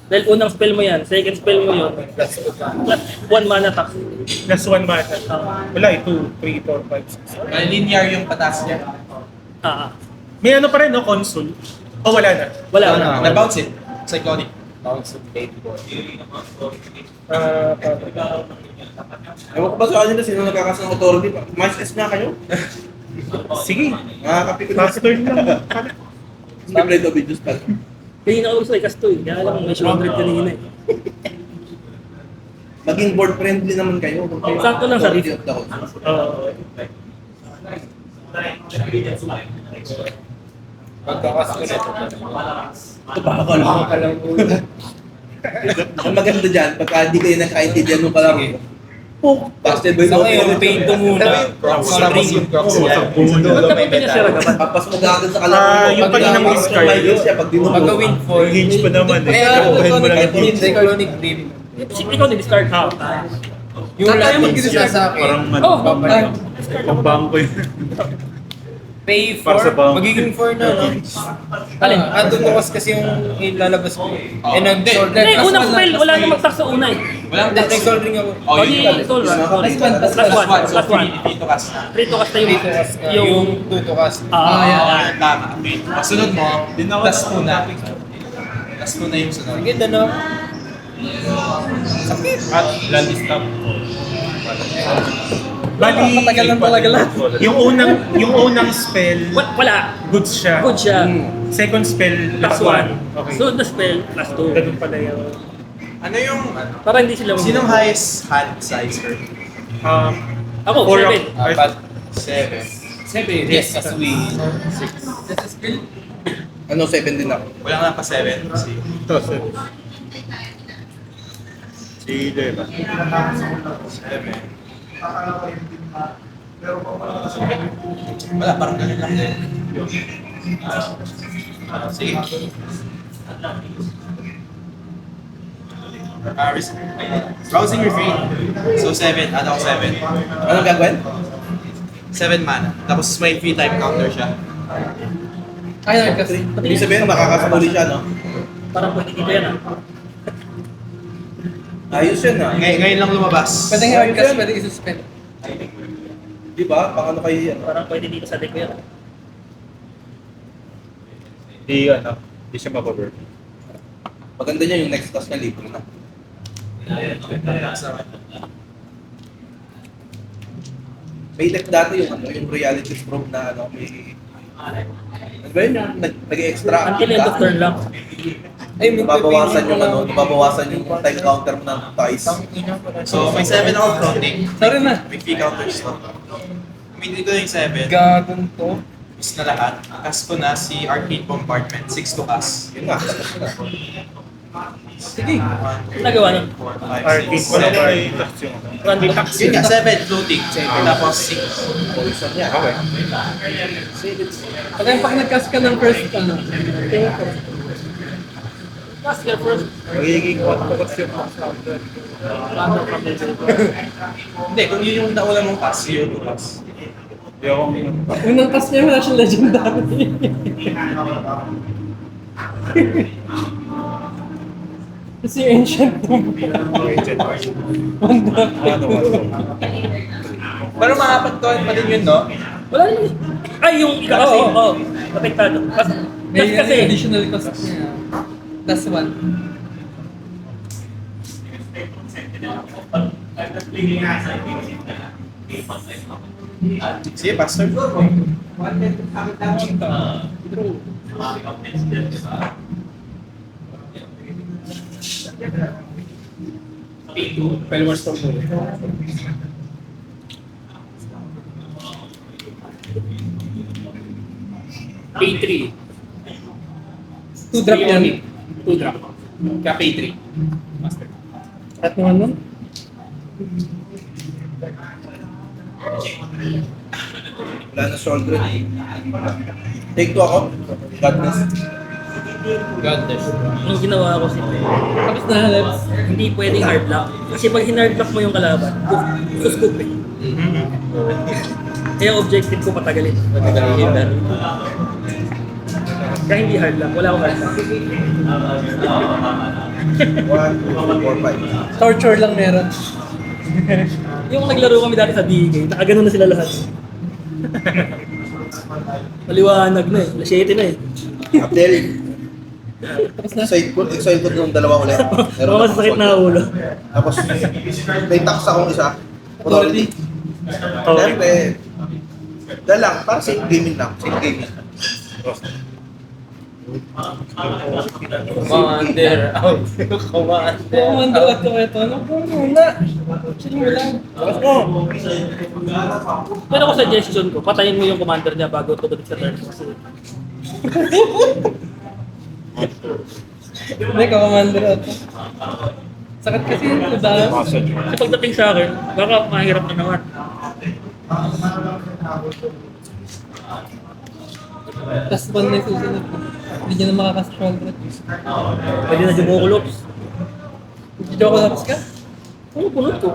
dahil unang spell mo yan, second spell mo yun, plus 1 mana tax. Plus 1 mana. Wala eh. 2, 3, 4, 5, 6. Linear yung patas niya. May ano pa rin, no? Console. O wala na? Wala na. Na-bounce it. Cyclonic. Bounce of blade board. Ewan ko ba sa kanila sino nagkakas ng authority? Mas S na kayo? Sige. Nakakapikot na Fast turn lang. Hindi Blade of Videos pa. Kaya na gusto ikas to eh. Kaya lang may shoulder kanina eh. Maging board friendly naman kayo. Sakto lang sa riff. Pagkakas ko na ito. Ito Ang maganda dyan, pagka hindi kayo nakaintindihan mo pala. Busted by Sa ngayon, paint to muna. Tapos yung crocs niya. Ba't ka pa pinasira ka ba? Papas mo gagawin sa kalaro. Yung kaninang discard. Pag dinubo. Pagka-win for Hinge pa naman eh. Kaya Kakuhin mo lang yung hinge. Cyclonic Beam. Ikaw na-discard ka. Yung lahat sila sa akin. Parang Oh, babalik. pambangko yun. Pay Para sa 4, bangko. magiging 4 na, no? Alin? Tutukas kasi yung ilalabas ko. Nag-solve Hindi, unang spell, wala na mag-tax sa una eh. Walang nag-solve ring ako. O di, solve ba? Plus 1. Plus 1. Dito kas na. 3 to cast na yung... Tutukas ka. Yung tutukas. Ah, Tama. Pasunod mo, plus 2 na. Plus 2 na yung sunod. sige, ano? At land stop. Bali, matagal lang talaga lahat. yung unang spell, Wala. goods siya. Good siya. Second spell, Plus plus 1. 1. Okay. Sunod na spell, plus 2. Ganun pala yun. Ano yung, Para hindi sila sinong highest hand size, sir? Ako, 7. 7. Yes, kasi we... Ano, 7 din ako. Wala nga pa 7. Kasi... Ito, sir. Si Deva. 7. Wala, parang ganun lang din. Sige. Browsing refrain. So 7, ano ako 7? Anong gagawin? 7 mana. Tapos may free time counter siya. Ay, kasi. Ibig sabihin, makakasabuli siya, no? Parang pwede dito yan ah. Ayos yan, ah. Ngayon lang lumabas. Pwede nga hard cast, pwede i-suspend. Di ba? Pang ano kayo yan? Parang pwede dito sa deck ko yan. Di siya mababar. Maganda niya yung next task na libre na. May deck dati yung ano, yung reality probe na ano, may... Ano ba yun? Nag-extra. Until end of turn lang. Nababawasan yung ano, nababawasan yung time counter mo ng twice. So, may 7 ako floating. Sorry na. May fee counters to. Kumindi ko yung 7. Gagong to. Is na lahat. Cast ko na si arcade compartment. 6 to cast. Yun nga. Sige. Nagawa nun. 4, 5, Arcade, 6, wala 7. ba yung tax yung Random. Yun nga, 7 floating. Tapos 6. Poison yan. Okay. Pag nag-cast ka ng first, ano, Last year first. Magiging quadcast yung tax counter. Hindi, kung yun yung nauna mong cast, yun yung cast. Yung unang cast niya wala siyang legendary. Kasi ancient tomb. agent. Wanda. Pero makapagtuan pa din yun, no? Wala naman. Ay, yung ikaw kasi. Oo. Apektado. May Kasi, additional cost niya. That's one. Sige, Pastor. Pelmar Storm mo. Pay 3. 2 drop yan. 2 drop. Kaya pay 3. Master. At naman nun? Wala na shoulder. Take 2 ako. Godness. Godless. yung ginawa ko si Tapos na, let's. hindi pwedeng hard lock. Kasi pag hinard lock mo yung kalaban, suscoop eh. Kaya objective ko patagalin. Patagalin na. Kaya hindi hard lock. Wala akong hard lock. 1, 2, 4, 5. Torture lang meron. Yung naglaro kami dati sa DK, nakaganon na sila lahat. Maliwanag na eh. Alas 7 na eh. Abdel. Tapos na. Exile ko yung dalawa ulit. Mga masasakit na ulo. Tapos, may tax akong isa. Authority. Siyempre, dalang, para safe gaming lang. Safe gaming. Commander. Out. Commander. Commander at ito. Ano po muna? Chill mo lang. Pero ako suggestion ko, patayin mo yung commander niya bago tumulit sa turn. Kasi Hindi ka commander at sakit kasi yun. Dahil. kasi pagdating sa akin, baka mahirap na naman. Tapos one na yung susunod. Hindi niya na makakast shoulder. Pwede na jumukulops. Joke lapis ka? Ano punot ko?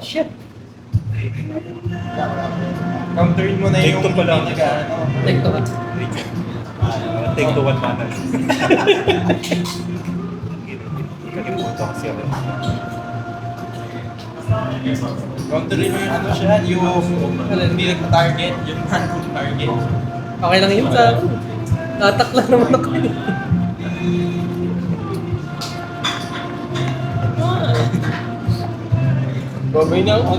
Shit. Counterin mo na Take yung 2 pa lang. Take to ka. Take 2 1 mana. Kalimutan kasi ako. Counterin mo yung ano siya, yung hindi nagpa-target, yung non-target. Okay lang yun sa akin. Tatak lang naman ako. Babay na ako.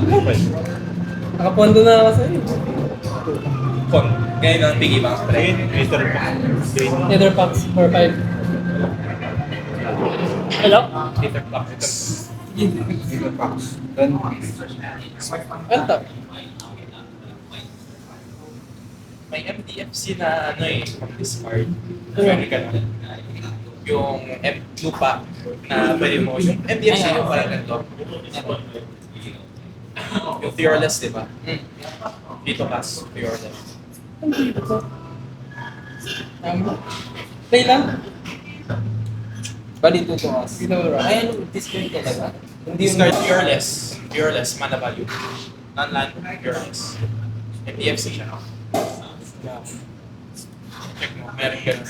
Nakapondo na ako sa'yo. Con. Ngayon ang bigay bang spray. Green, Mr. Green. Nether packs 4-5. Hello? Dito tax. Ano to? May MDFC na ano eh, discard. Ano? Yung lupa na pwede mo, yung MDFC yung parang ganito. Yung fearless, di ba? Dito kas, fearless. Tama. Play lang. Bali tutuas. Dito ba? Ay, ano? Discard talaga? Hindi Discard fearless. Fearless, mana value. Non-land, fearless. MDFC siya. Check mo, meron ganun.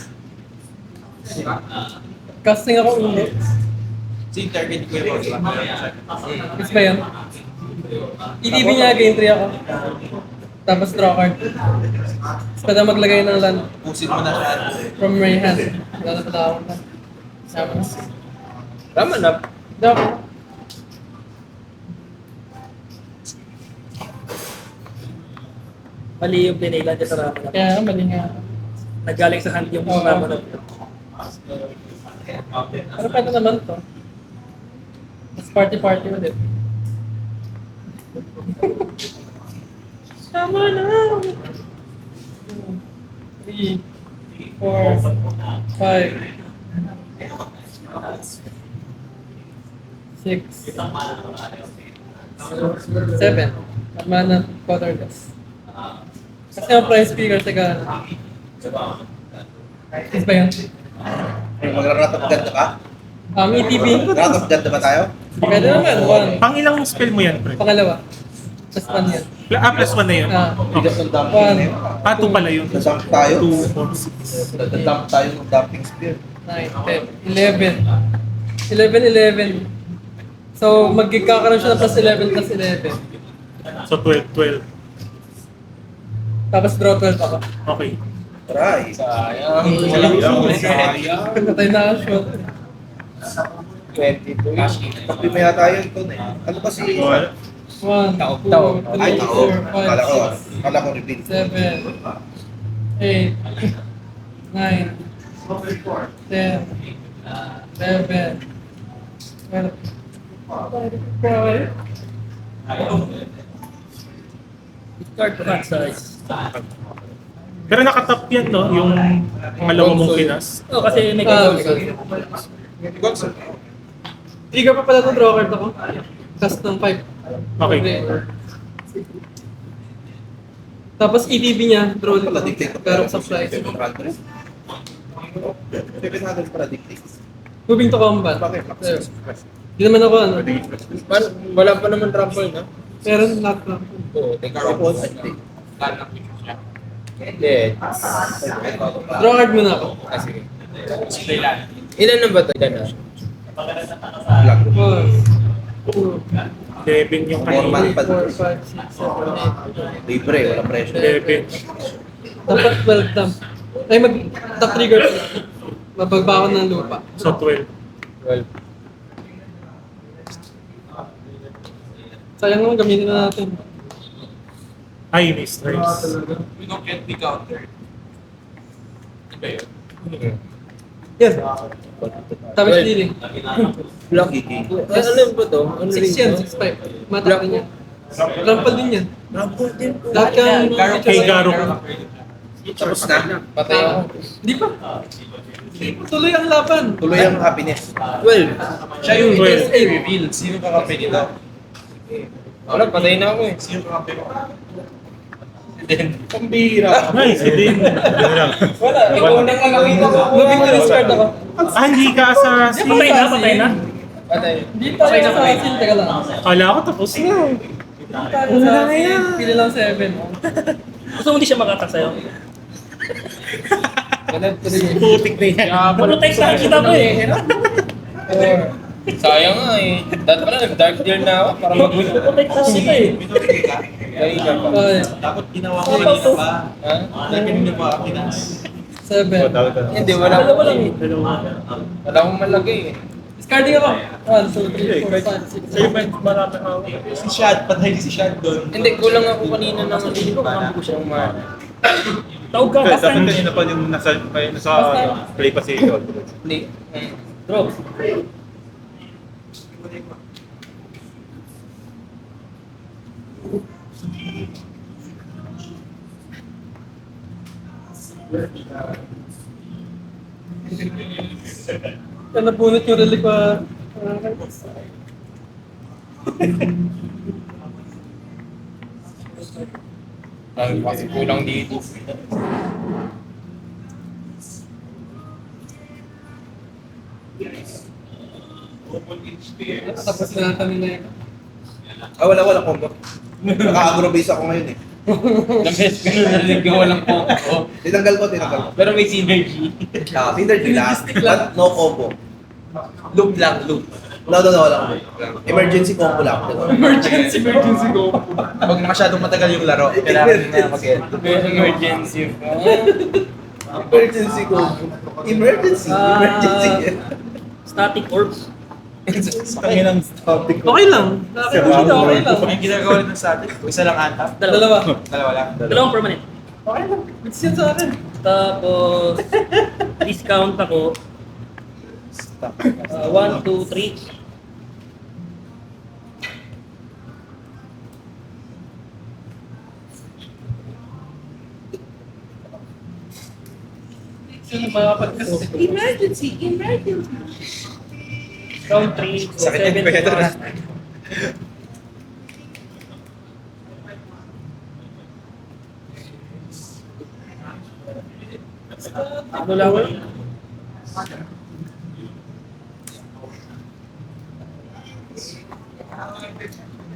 Casting ako ulo. Si target ko yung mga Gusto ba yan? EDB niya, game 3 ako. Tapos draw card. Tapos pwede maglagay ng land pusin mo na siya. from my hand. Wala na pala akong land. Sama na. Tama na. Draw ko. Mali yung pinailan niya sa Ramanap. Kaya mali nga. Nagaling sa hand yung Ramanap. Pero paano naman to? Mas party-party ulit. Tama na! 3, 4, 5, 6, 7. Tama na, colorless. Kasi ang price speaker, teka. Is ba yun? Mag-rat of God na ba? ETB. Rat of God na ba tayo? Pwede naman, 1. Pang ilang spell mo yan, pre? Pangalawa. Plus 1 yan. Plus 1 na yun. Bigas ng dumping na yun. 2 pala yun. Nadump tayo. 2, 4, 6. Nadump tayo ng dumping spear. 9, 10, 11. 11. So, magkakaroon siya ng plus 11 plus 11. So 12. Tapos draw 12 ako. Okay. Try. Sayang. Patay na ako shot. 22. Pag may tayo ito na eh. Ano kasi? 1, 2, 3, Ay, tao. 4, 5, Kala ko reveal. 6, 7, 8, 9, 10, 11, 12. Discard to cut size. Pero nakatap yan, no? Yung pangalawa mong kinas. Oo, kasi may Trigger pa pala itong draw card ako. Cast ng 5. Okay. Tapos ETB niya, draw Pala dito. dictate. Pero supply. 700 para dictate. Moving to combat. Bakit? Hindi naman ako ano. Wala pa naman trample, no? Meron lahat na. Oo, take out. Hindi. Draw card muna ako. Ah, sige. Ilan na ba ito? Ilan na? 1, 2, 11 yung Formal kanina. pa. 4, 5, 6, 7, Libre, walang presyo. 11. 8. Dapat 12 dump. Ay, mag-top trigger. Mabagbako ng lupa. So 12. 12. Sayang naman, gamitin na natin. Ay, mistress. We don't get the counter. Iba yun. Yes. Tapos dealing. Lucky king. Ano ba to? Ano 6 rin yan, to? 6-5. Matak din yan. Rampal din yan. Lahat kang... Kay Garo. Tapos na. Patay ako. Hindi pa. Hindi pa tuloy ang laban. Tuloy ang happiness. 12. Siya yung 12. reveal. Sino kakampi nila? Wala, patay na ako eh. Sino kakampi mo? Pambihira. Nice, hindi. Wala, ikaw nang nakakita ko. Moving to discard ako. Ah, hindi ka assassin. Patay na. Patay. Hindi pa rin sa asin. Teka lang. Kala ko tapos na. Wala na yan. Pili lang 7. Gusto mo hindi siya makatak sa'yo? Putik na yan. Naprotektahan kita ko eh. Sayang nga eh. Dati pala nag-dark deal na ako para mag-win. Naprotektahan kita eh. Gaya ka pa. Dapat ginawa ko kanina pa. Ha? Kanina pa, Pinas. 7. Hindi, wala Dalawa lang eh. Wala akong malagay eh. Discarding ako. 1, 2, 3, 4, 5, 6, 7. Si Shad, patay si Shad doon. Hindi, kulang ako kanina ng ano ko siyang Tawag ka, Dapat kasan. kanina pa yung nasa play pa si Ikaw. Hindi. Draw. Kaya nabunot yung relic ko. Kasi kulang dito. Tapos na kami na yun. Wala combo. Naka-agro base ako ngayon eh. Nag-best ka na narinig ko walang combo. Tinanggal ko. Pero may synergy. Synergy lang. But no combo. Loop lang, loop. No, wala combo. Emergency combo lang. Emergency combo. Pag masyadong matagal yung laro, kailangan na mag-end. Emergency. Emergency combo. Emergency. Static orbs. Tangin ang topic ko. Okay lang. Nakakita okay lang. Ang ginagawa rin sa atin, isa lang ata. Dalawa. Dalawa lang. Dalawang permanent. Okay lang. It's yan sa akin. Tapos, discount ako. 1, 2, 3. Sino makapagkas? Emergency! Round 3, Sakit ng 7 pedo na. Ano lang?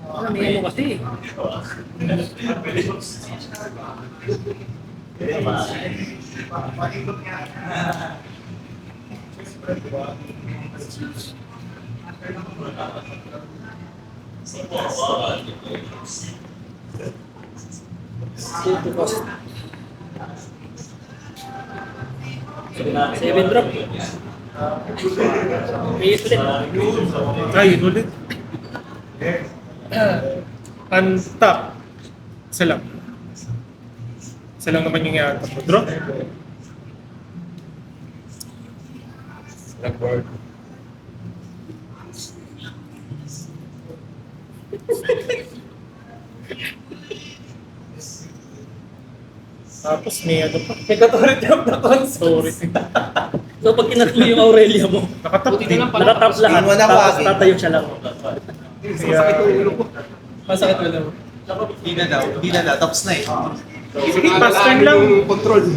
Ano mo kasi? Seven drop. May ulit. Yun ulit. Untap. Isa lang. Isa lang naman yung i-untap mo. Draw. Blackboard. Tapos may ano pa. May authority of the console. Sorry. So pag kinatlo yung Aurelia mo, Nakatap din. nakatap lahat, Iwan ako, tapos Aki. tatayo siya lang. Kaya, Masakit ulo mo. Hindi na daw. Tapos na eh. pass turn lang.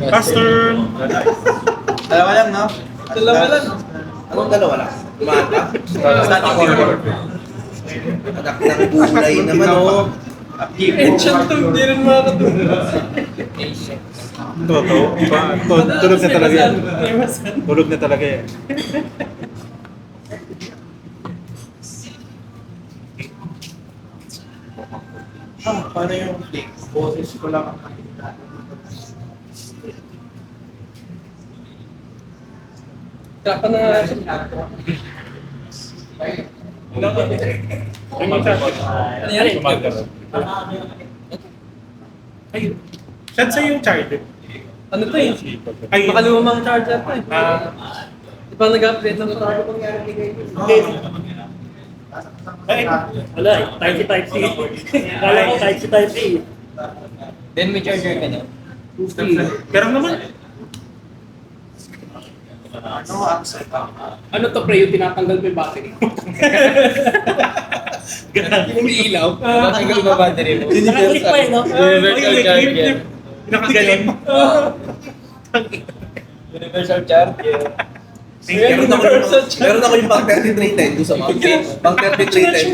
Pass turn. Dalawa lang, no? Dalawa lang. Anong dalawa lang? Mata? Static order. Anak ng gulay naman, oh. Ancient to, di rin makakatulog. Totoo. Tulog na talaga yan. Tulog na talaga yan. Paano yung link? Boses ko lang. Kaka na nga siya. Ano yan? Ayun. Saan sa'yo yung charger? Ano to eh? Ayun. Makalumang charger to eh. Di ba nag-upgrade ng product? Ay, Wala eh, type C. Kala ko type C. Then may charger ka na. pero naman. Ano to pre, yung tinatanggal ko yung battery? Umiilaw. Matanggal ba battery mo? Nakaklik pa eh, no? Universal charger. Nakagaling. Universal charger. Meron ako yung pang 3310 doon sa mga. Pang 3310.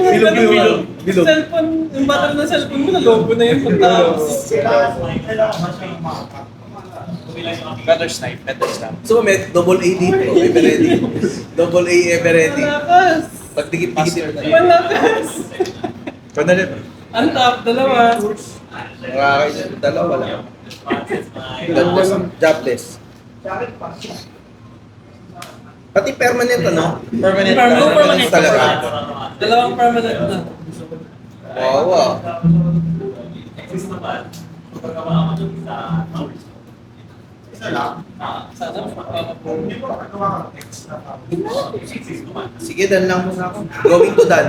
Bilog. Cellphone, yung battery ng cellphone mo, nalobo na yung pagtapos. Better snipe. So, may double A dito. Ever ready. Double A ever ready. Malakas! Pagdikit-dikit na. Malakas! Panali. Ang top, dalawa. Nakakain dalawa lang. Jobless. Jobless. Pati permanent ano? Permanent Talaga. Dalawang permanent na. Wow. Sige, dan lang muna ako. Going to done.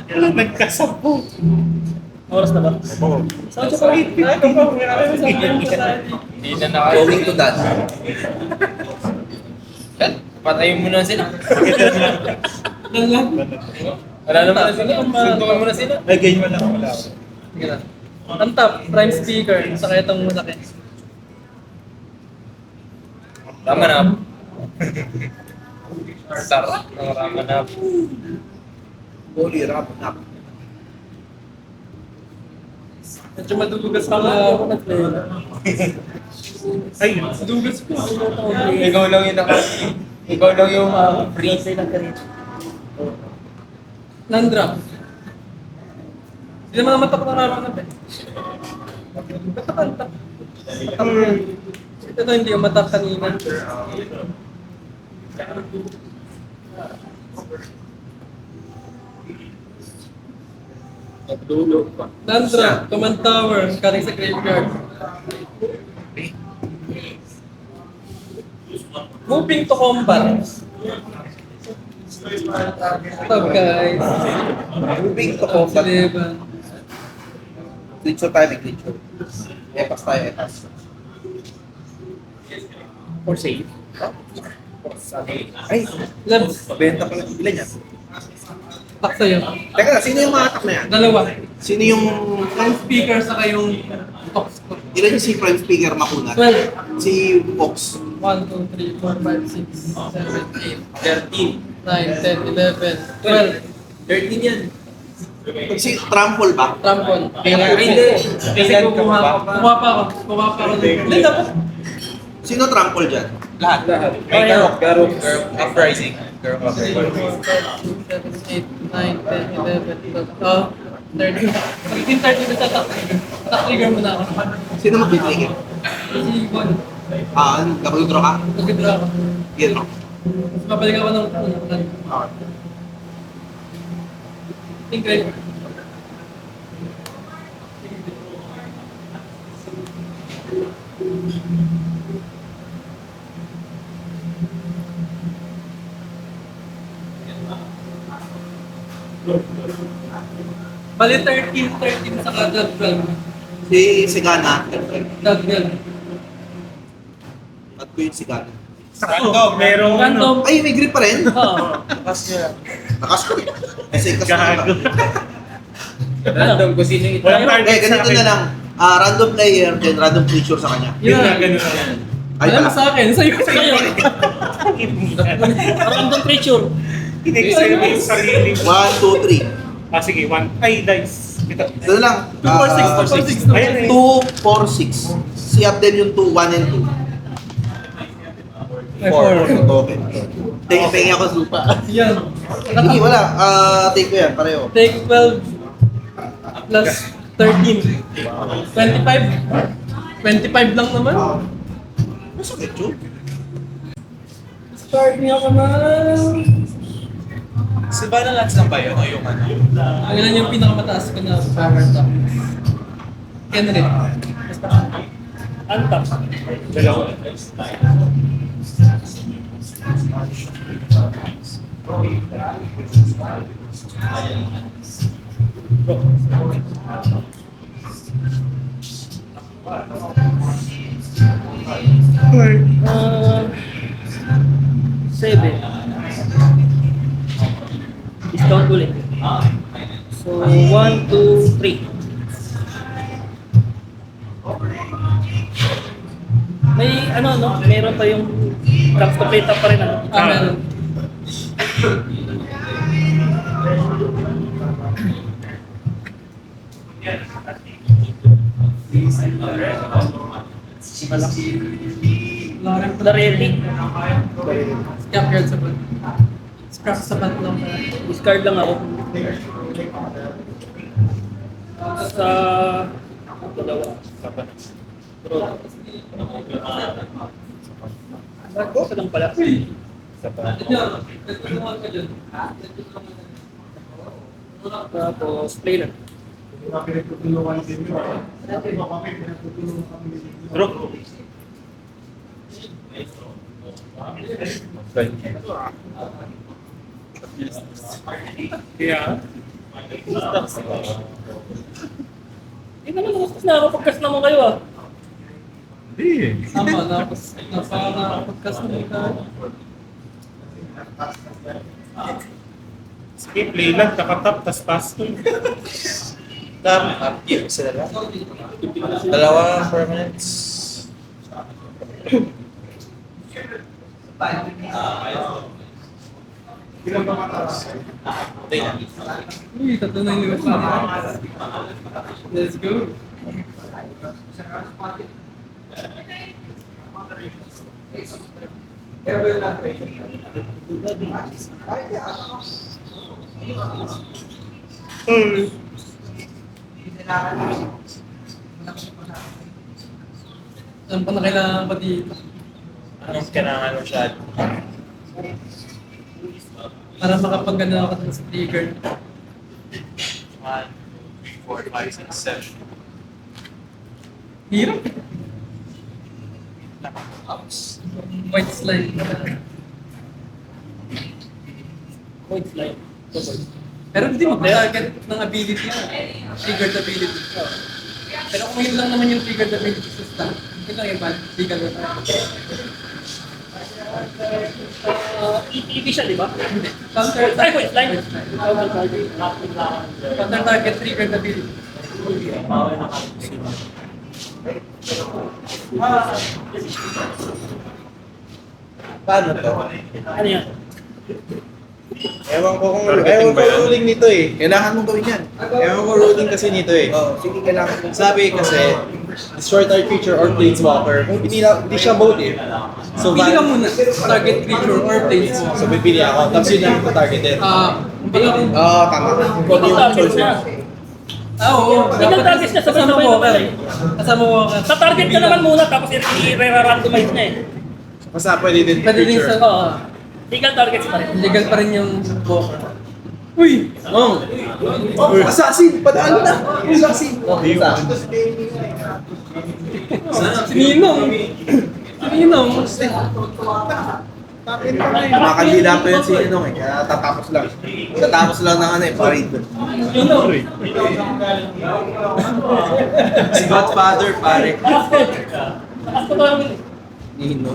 Walang nagkasampo. Oras na ba? Oo. Saan siya pa? Hindi na naka... Going to done. Patayin mo na sila. Wala naman na sila. Suntukan mo na sila. Ay, ganyan mo lang. Wala. Sige na. Ang top, prime speaker. Saka itong masakit. Tama na. Sarap ng rama na. Holy wrap up. Medyo madudugas pa nga ako na play. Ay, Madudugas ko. Ikaw lang yung Ikaw lang yung free. Non-drop. Hindi naman matak na rama na play. Matak. Ito hindi yung matak kanina. Non-drop, command tower, galing sa graveyard. Moving to combat. What's up, guys? Moving to combat. 11. Glitcho tayo, may glitcho. Epas tayo, epas. For save. Ay, Labs. benta pala. Ilan yan? Tak sa'yo. Teka lang, sino yung mga attack na yan? Dalawa. Sino yung... Yung speaker saka yung talks ko. Ilan yung si prime speaker makunat? 12. Si Fox. 1, 2, 3, 4, 5, 6, 7, 8, 13. 9, 10, 11, 12. 13 yan. Si Trample ba? Trampon. Hindi. Kailan ka ba? Kuha pa ako. Hindi, dapat. Sino Trample dyan? Lahat. May Garok. Uprising. Girl 3, 4, 5, 6, 7, 8, 9, 10, 11, 12. Oh, 30. Magiging 30 na sa attack trigger. Attack trigger mo na ako. Sino mag-trigger? Si Bon. Double draw ka? Mag-draw ako. Yan, no? Tapos babalik ako ng unang. Incredible. Bali 13 sa kada 12. Si Sigana. Dagdag. At ko yung Sigana. Sakto, merong Random. Ay, may grip pa rin. Oo. Nakas ko eh. Kasi kasi Gago. Random kung sino yung Walang target sa ganito akin. na lang. Random player, then random creature sa kanya. Yun na, Yan. ganun na yan. Ay, Alam pala. sa akin. Sa'yo. Sa'yo. Random creature. Inexcel mo yung sarili mo. 1, 2, 3. Sige, 1. Ay, dice. Ito. Ito na lang. 2, 4, 6, 2, 4, 6. Ayun, 2, 4, 6. Si Abdel yung 2, 1 and 2. May 4. 4. Okay. Pengi ako supa. Yan. Hindi, wala. Take ko yan, pareho. Take 12 plus 13. 25. 25 lang naman. Masakit yun. Start niya ka na. Si Bana Lance lang ba yun? O yung ano? Ang ilan yung pinakamataas ko na power top. Kenrit. Antap. Dalawa. Seven. Discount ulit. So, 1, 2, 3. May ano, no? Meron pa yung drops complete up pa rin, ano? Meron. Dareti. Scrap yard sa bat. Scrap sa bat lang. Discard lang ako. Sa... Dalawa. Draw. Isa lang pala. Tapos, play lang. Draw. Yeah. Eh naman, nakakapag-cast naman kayo ah. Tama, napaka-podcast na ito. Sige, play lang. Nakatap, tas pass to. Isa na lang. Dalawa permanents. Uy, tatlo na yung liwas. Let's go. Ano pa na kailangan pa dito? Anong kailangan mo siya? Para makapag-ano ako ng sticker. 1, 4, 5, 6, 7. Hirap. White slide. Point slide. Pero hindi mo target ng ability yun. Triggered ability. Pero kung yun lang naman yung triggered ability system, yun lang yung bad. Triggered ability. ETP siya, di ba? Hindi. Counter Ay, point slide. counter target triggered ability. Paano to? Ano yan? Ewan ko Targeting ba yan? ruling nito eh. Kailangan mong gawin yan. Ewan ko ruling kasi nito eh. Oo, sige, kailangan mong Sabi kasi, destroy target creature or planeswalker, hindi siya mode eh. So, Pili ka muna. Target creature or place. So, pipili ako. Tapos yun lang ito targeted. Pili kung... Oo, tama. Kung ano yung Target choice na. mo. Oo. Ikaw target niya, sabay-sabay na pala eh. Kasama walker. Sa target ka naman muna, tapos i-randomize niya eh. Basta pwede din Pwede din creature. sa... Oo. Legal targets pa rin. Legal pa rin yung walker. Uy! Oh. Assassin! Padaan na! Assassin! Sininong! Sininong! Makakandida pa yun si Inong eh, kaya tatapos lang. Tatapos lang ng ano eh, parade. Sininong! Si Godfather, pare. Takas ko ba namin? Nino.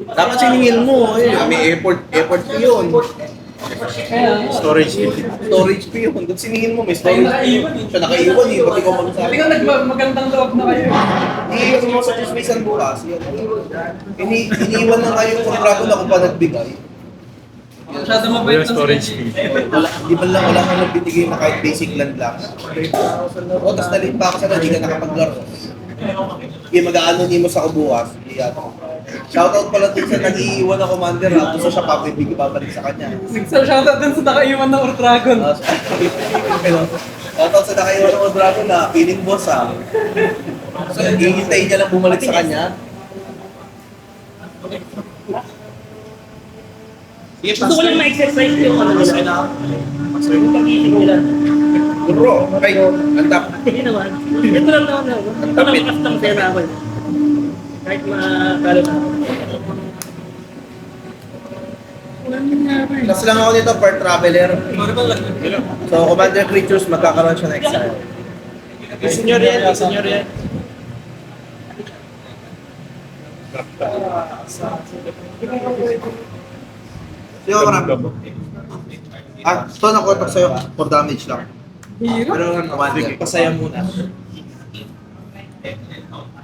Dapat siningil mo eh. May effort fee yun. Storage fee. Storage fee yun. Doon siningil mo, may storage fee. Siya nakaiwan eh, pati ko magsabi. Hindi ka magandang loob na kayo. Iiwan mo sa chismisan bukas. Iniiwan na nga yung kontrato na kung pa nagbigay. Masyado mabait Yung storage fee. Di ba lang wala kang nagbibigay na kahit basic land lang. O, tapos nalit pa ako sa hindi ka nakapaglaro. Hindi mag-aano mo sa bukas. Shoutout pala dun sa nag-iiwan na commander ha. Doon sa siya papibigay babalik sa kanya. Shoutout dun sa nakaiwan ng Ur-Dragon. Shoutout sa nakaiwan ng Dragon na feeling boss ha. So, hihintayin niya lang bumalik sa kanya. Gusto ko lang ma-exercise yung ano nila. Yung pag-iisip nila. Bro, okay. Antap. Hindi naman. Ito lang naman. Ito lang yung custom sa'yo na ako. Kahit makakalo na ako. Plus lang ako nito per traveler. So, commander creatures, magkakaroon siya ng exile. Senior yan, senior yan. Sige, marami. Ito nakuha sa'yo, for damage lang. Pero commander. Pasaya muna.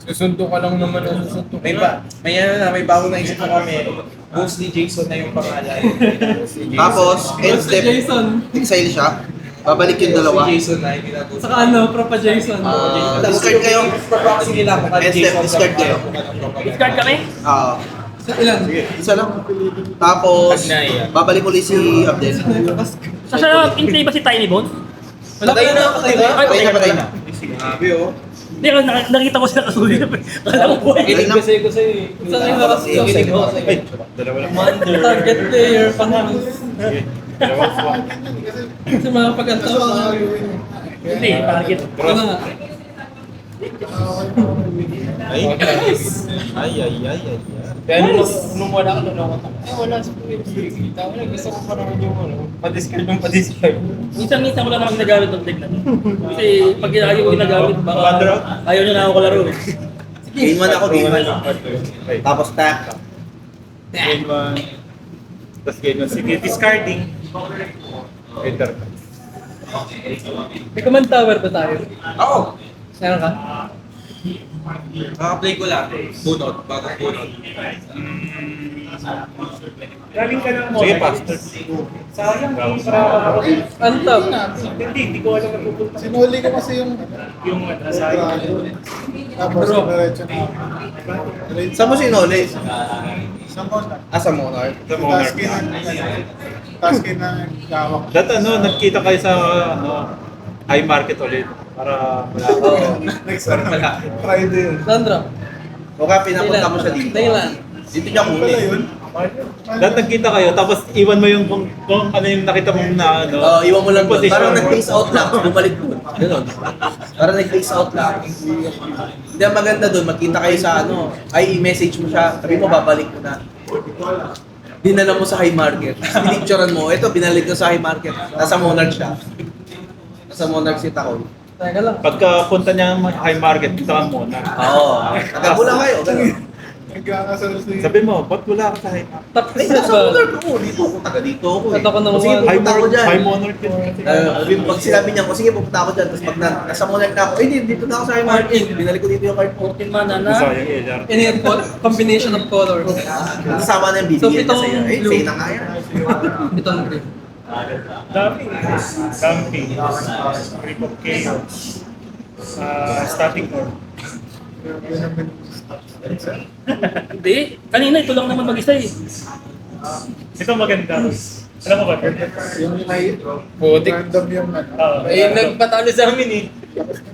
Susundo ka lang naman ang susundo. May bago na isip ko kami. Mostly Jason na yung pangalan. Tapos, end step, Jason. exile siya. Babalik yung dalawa. Si Jason na hindi na gusto. Saka ano, Propa Jason. Discard kayo. Proxy nila kung End step, discard kayo. Discard kami? So, ilan? Isa lang. Tapos, babalik ulit si Abdel. Sasya, in-play ba si Tiny Bone? Patay na, patay na. Patay na, patay na. Grabe oh. Hindi, nakita ko sila kasulit. Kala ko buhay. Ayun lang. Saan yung harap ko? Dalawa lang. Target player, pang-house. Dalawa swap. Sa mga pagkantawa. Hindi, target. Ano nga? Ay, ay, ay, ay, ay. Kaya nung wala ka doon ako, wala sa kita. Wala, gusto ko pa naman yung pa-discard yung pa-discard. Minsan-minsan ko lang naman ginagamit ng deck na to. Kasi pag lagi ko ginagamit, baka ayaw nyo na ako kalaro eh. Game 1 ako, game 1. Tapos tap. Game 1. Tapos game 1. Sige, discarding. Enter. May command tower ba tayo? Oo. Meron ka? Kaka-play ko lang. Bunot. Bagong bunot. Galing ka ng Sige, pastor. Sayang para... Antap. Hindi ko alam na pupunta. Sinuli ko kasi yung Yung sayang. tapos diretso na. Saan mo sinuli? Sa mona. Sa Monarch. Sa Monarch. Taskin na gawak. Dat nagkita kayo sa high market ulit para malaki. Next time. Friday yun. Sandra. O kaya pinapunta mo siya dito. Thailand. Dito niya Pala kunin. yun. Lahat nagkita kayo, tapos iwan mo yung kung ano yung nakita mong na ano. Iwan mo lang doon. position. Parang nag-face out lang, bumalik doon. Ganun. Parang nag-face out lang. Hindi ang maganda doon, magkita kayo sa ano, ay i-message mo siya, sabi mo babalik mo na. Dinala mo sa high market. Pinicturean mo, ito binalik ko sa high market. Nasa Monarch siya. Nasa Monarch si Takoy. Teka lang. Pagka punta niya ng high market, punta ka muna. Oo. Nagkagulang kayo. Ganun. Sabi mo, ba't wala ka sa high market? Tapos Ay, nasa Monarch ako. Dito ako. Taga dito ako eh. Ito ko naman. Sige, High pupunta ako dyan. high monarch yun. Pag sinabi niya ko, sige pupunta ako dyan. Tapos pag nasa Monarch na ako, dito na ako sa high market. Binalik ko dito yung card ko. 14 mana na. Sayang LR. Any combination of colors. Kasama na yung So, bibigyan niya pitong sa'yo. Eh, blue. sa'yo na kaya. Itong green. Dami. Dumping. Grip of Chaos. Static Orb. Hindi. Kanina ito lang naman mag-isa eh. Ito maganda. Alam mo ba? Putik. Random yung ano. Eh, nagpatalo sa amin eh.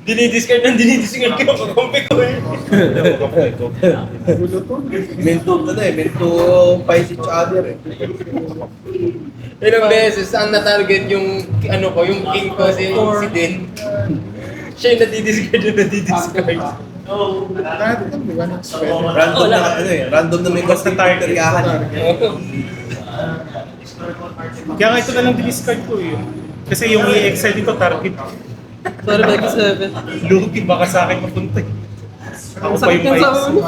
Dinidiscard ko. Kakumpi ko eh. Mento na eh. Mento fight each other eh. Ilang beses ang na-target yung ano ko, yung king ko si Din. Siya yung nadidiscard. Random, di ba? Ng spell. Random na ano eh. Random na may gusto na targetyahan eh. Kaya nga ito na lang discard ko eh. Kasi yung i-excel dito target. Sorry, Becky 7. Lugi, baka sa akin mapunta eh. Ako pa Sakit yung yan sa mics. ulo.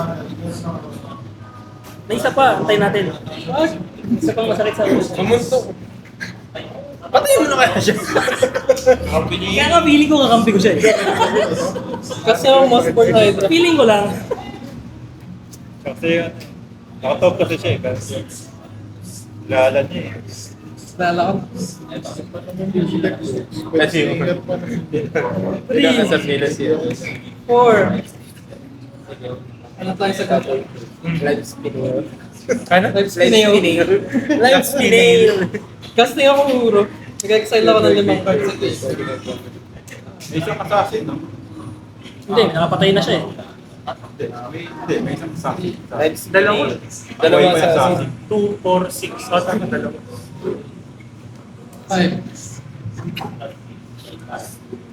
May isa pa, antayin natin. Isa pang masakit sa ulo. Mamunto. Patayin mo na kaya siya. Kaya nga feeling ko kakampi ko siya eh. Kasi ako Mossborn Hydra. Feeling ko lang. Kasi nakatawag kasi siya eh. Kasi lalan niya eh. Lala ko. Kasi Three. sa Milas yun. 4. Ano tayo sa gato? Live spinning. Ano? Live spinning. Live spinning. Casting ako uro. Nag-exile ako ng 5 cards sa game. May isang assassin, no? Hindi, nakapatay na siya eh. Hindi, may isang assassin. Dalawa. Dalawa May sa assassin. 2, 4, 6. O, tama, dalawa. 5.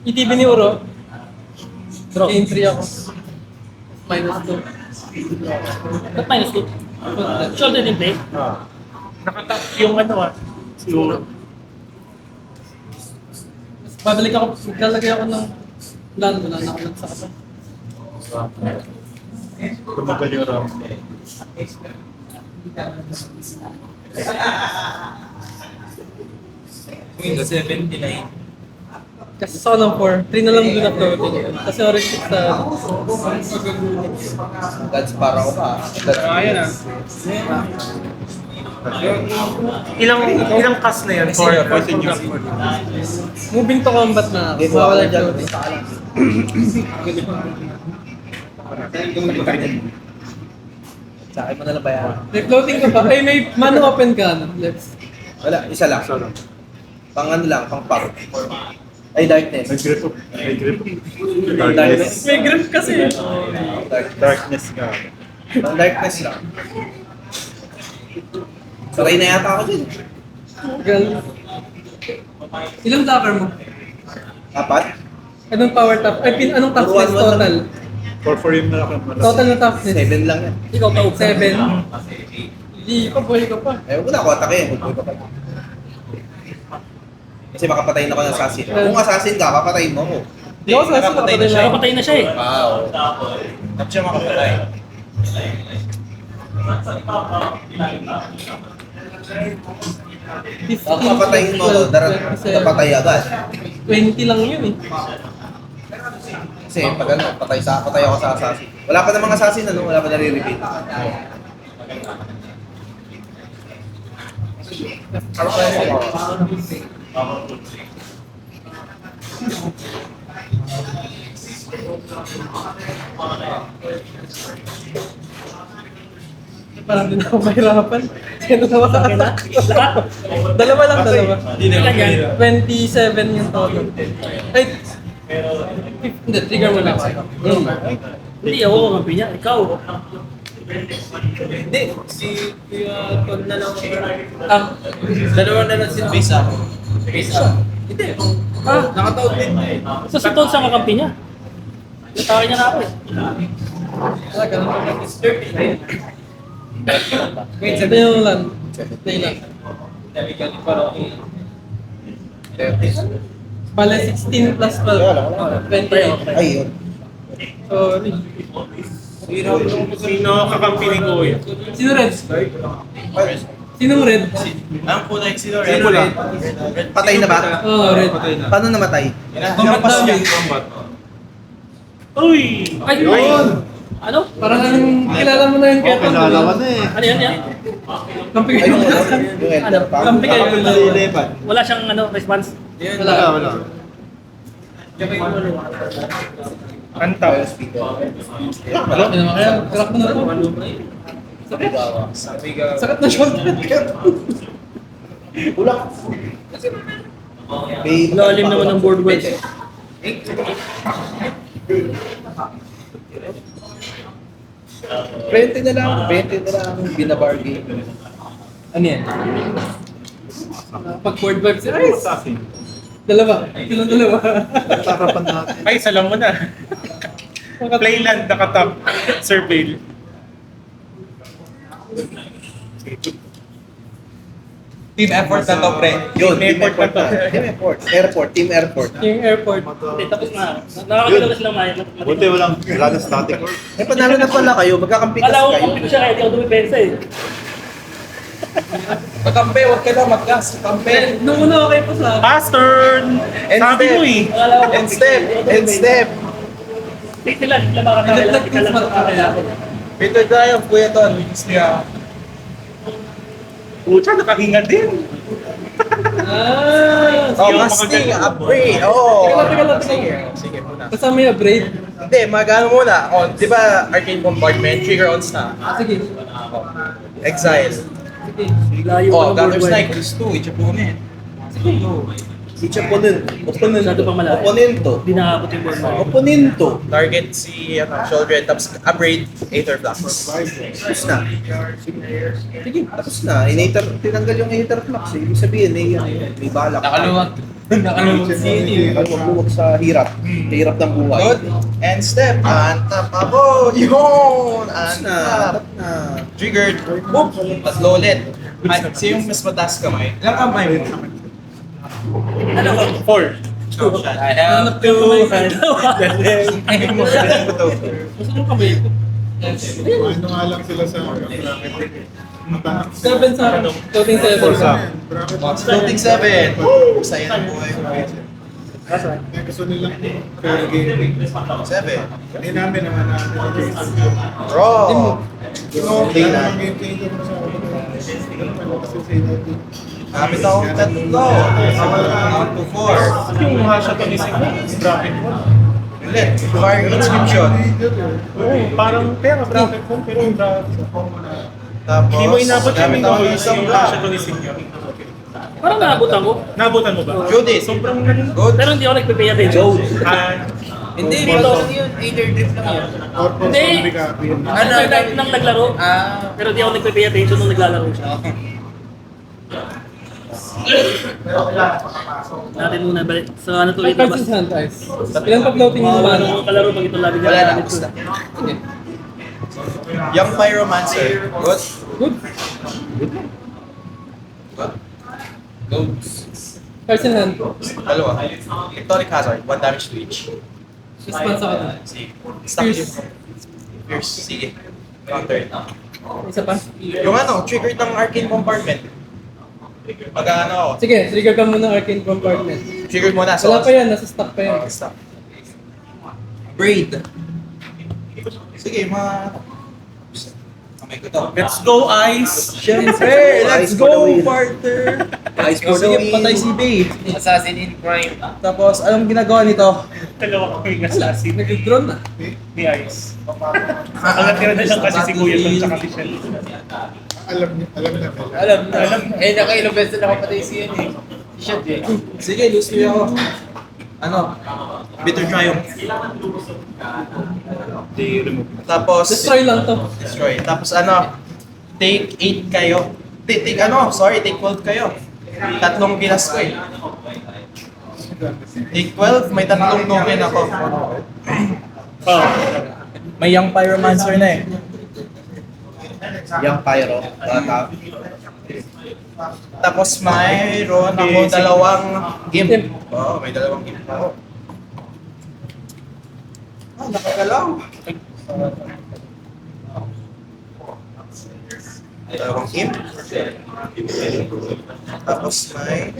ETB ni Uro. Draw. Gain 3 ako. Minus 2. Ba't minus 2? Shoulder din play? Nakatap yung ano ah. Yung Babalik ako. Lalagay ako ng land. Wala na ako nagsakata. Tumagal yung round. Windows 79. Kasi sa ako ng 4. 3 na lang doon na floating. Kasi orange 6 sa... That's para ko pa. Ayan ah. ilang cast na yan for continuous. Moving to combat na ako. Hindi mo Mawala ako dyan. floating. Sa akin mo na lang bayaran. May floating ka pa. Ay, may mano open ka. No? Let's... Wala, isa lang. Pang ano lang, pang pop. Ay, darkness. May grip. May grip. Darkness. May grip kasi. Darkness nga. Pang darkness lang. Saray na yata ako dyan. Gal. Ilang locker mo? Apat? Anong power top? Ay, anong toughness Puro 1-1 total? For him na lang. Total na toughness? 7 lang yan. Ikaw pa 7. Hindi pa, buhay ka pa. Eh, huwag na ako atake. Huwag pa. Kasi makapatayin ako ng assassin. Kung assassin ka, papatayin mo ako. Hindi ako sa nakapatay na siya. Nakapatay na siya eh. Wow. At siya makapatay. Kung papatayin mo ako, napatay agad. 20 lang yun eh. Kasi pag ano, patay ako sa assassin. Wala pa namang assassin, ano? Wala pa nare-reveal. Parang din ako mahirapan. Sino na makakatak? Dalawa lang, dalawa. Ilan yan? 27 yung total. Ay, hindi, trigger mo lang. Hindi ako kakampi niya. Ikaw. Hindi, si Kuya Ton na lang. Dalawa na lang sila. Base up. Face up. Hindi. Nakataon din. So si Ton sa kakampi niya. Natake niya na ako eh. Wait, sabi yung lang. Play lang. Pala 16 plus 12. 20. Ay, yun. Sorry. Sino kakampi ni Kuya? Sino red? Sinong red? Ang kulay sino red? Sino lang? Patay na ba? Oh, red. Paano namatay? Combat damage. Uy! Ayun! Ano? Parang kilala mo na yung Keton. Kilala ko na eh. Ano yan? Kampi Ay, kayo. yung Elder pa. Kampi kayo. Wala siyang response. Wala. Antaw. Ano naman kaya? Crack mo na po. Sakit na shoulder. Bulak. Lalim naman ng board wedge. 20 na lang. 20 na lang. Binabargain. Ano yan? Pag board web si Ice. Dalawa. Silang dalawa. Tarapan natin. Ay, salam mo na. Playland, nakatap. Surveil. Team effort na to, pre. Yun, Team team effort effort na. Team effort. Airport. Team airport. Yung airport. Hindi, tapos na. Nakakagalaw na silang Buti wala na static work. Eh, panalo na pala kayo. Magkakampi kasi Kala ko kayo. compete siya kaya di ako dumipensa eh. Pagkampe, huwag ka lang mag-gas. Kampe. Nung una okay pa sa Pass turn! And Sabi step. mo eh. Akala ko And step. And step. Take sila, sila makakakala. Ika lang sa kakaya. Peter tayo, Kuya Ton. Yeah. Pucha, nakahinga din. Oh, casting, upgrade. Oh. Teka lang. Sige muna. Kasama yung braid. Hindi, mag-ano muna. Oh, di ba arcade compartment, trigger on na. Sige. Exile. Sige. Layo Oh, pa ng board Gather's wedge. Knight, plus 2, ichapunin. Each opponent. Masyado pang malayo. Opponento. Hindi nakakapot yung board wedge. Opponento. Target si Shoulder, tapos upgrade, Aether Flux. Tapos na. Sige, tapos na. Tinanggal yung Aether Flux. Ibig sabihin, may balak. Nakaluwag. Magbuwag sa hirap. Hirap ng buhay. Good. And step. Antap abo. Yun. Tapos na. Antap. Tapos na. Triggered. Boop. Tatlo ulit. Ay, siya yung mas mataas kamay. Ilang kamay mo? 4. I have two hands. Galing mo. Galing mo to. Gusto nyo kamay ko? Ano nga lang sila sa mataas. 7 sa ano? Floating 7 sa. Floating 7. Woo! Saya ng buhay ko. Kaya gusto nilang fair game. 7. Hindi namin naman natin. Draw. Play na. Game changer mo sa kasi sa natin. Gamit akong tatlo. Out to 4. Yung mga siya to ni bracket mo. Ulit. Fire inscription. Parang pera bracket mo, pero yung bracket. Tapos, Hindi mo inabot yung gamit ako ng isang yung block. siya to ni Senior. Parang naabutan ko. Nabutan mo ba? Judith. Sobrang galing. Good. Pero hindi ako nagpipay attention. Hindi, dito. yun. Aether drift lang yun. Or po Hindi. zombie copy. Ano nang naglaro? Pero di ako nagpipay attention nung naglalaro siya. Natin muna balik. So ano to Ay, ulit na ba? Francis Hunt Ice. Ilan pa floating mo ba? Ano kalaro pag ito lagi Wala na. nagamit ko. Basta. Young Pyromancer. Good. Good. Goats. Carson Hunt. Dalawa. Tectonic Hazard. 1 damage to each. Response ako na. Sige. Stop yun. Pierce. Sige. Counter. Isa pa. Yung ano, triggered ng arcane compartment. Pag ano ako, Sige, trigger ka muna ng arcane compartment. triggered mo na. Wala pa yan, nasa stock pa yan. Stop. Braid. Sige, kamay ko to. Let's go, Ice! Siyempre, let's Ice for the go, win. partner! Ice for the Sige, win. patay si Bait. Assassin in Crime. Tapos, anong ginagawa nito? Dalawa ko yung assassin Nag-drone na. ni Ice. Nakakatira na lang kasi si Kuya Ton tsaka si Shelly. Alam na nila. Alam. Eh, nakailang beses na nakapatay siya eh. Shit eh. Sige, lose me ako. Ano? Bitter Triumph. They remove. Tapos, Destroy lang to. destroy. Tapos ano, take 8 kayo. Take 12 kayo. Tatlong pilas ko eh. Take 12, may tatlong token ako. May Young Pyromancer na eh. Yung pyro. Bata. Tapos mayroon ako dalawang gimp. Oo, may dalawang gimp ako. Nakagalaw. Dalawang gimp. Tapos may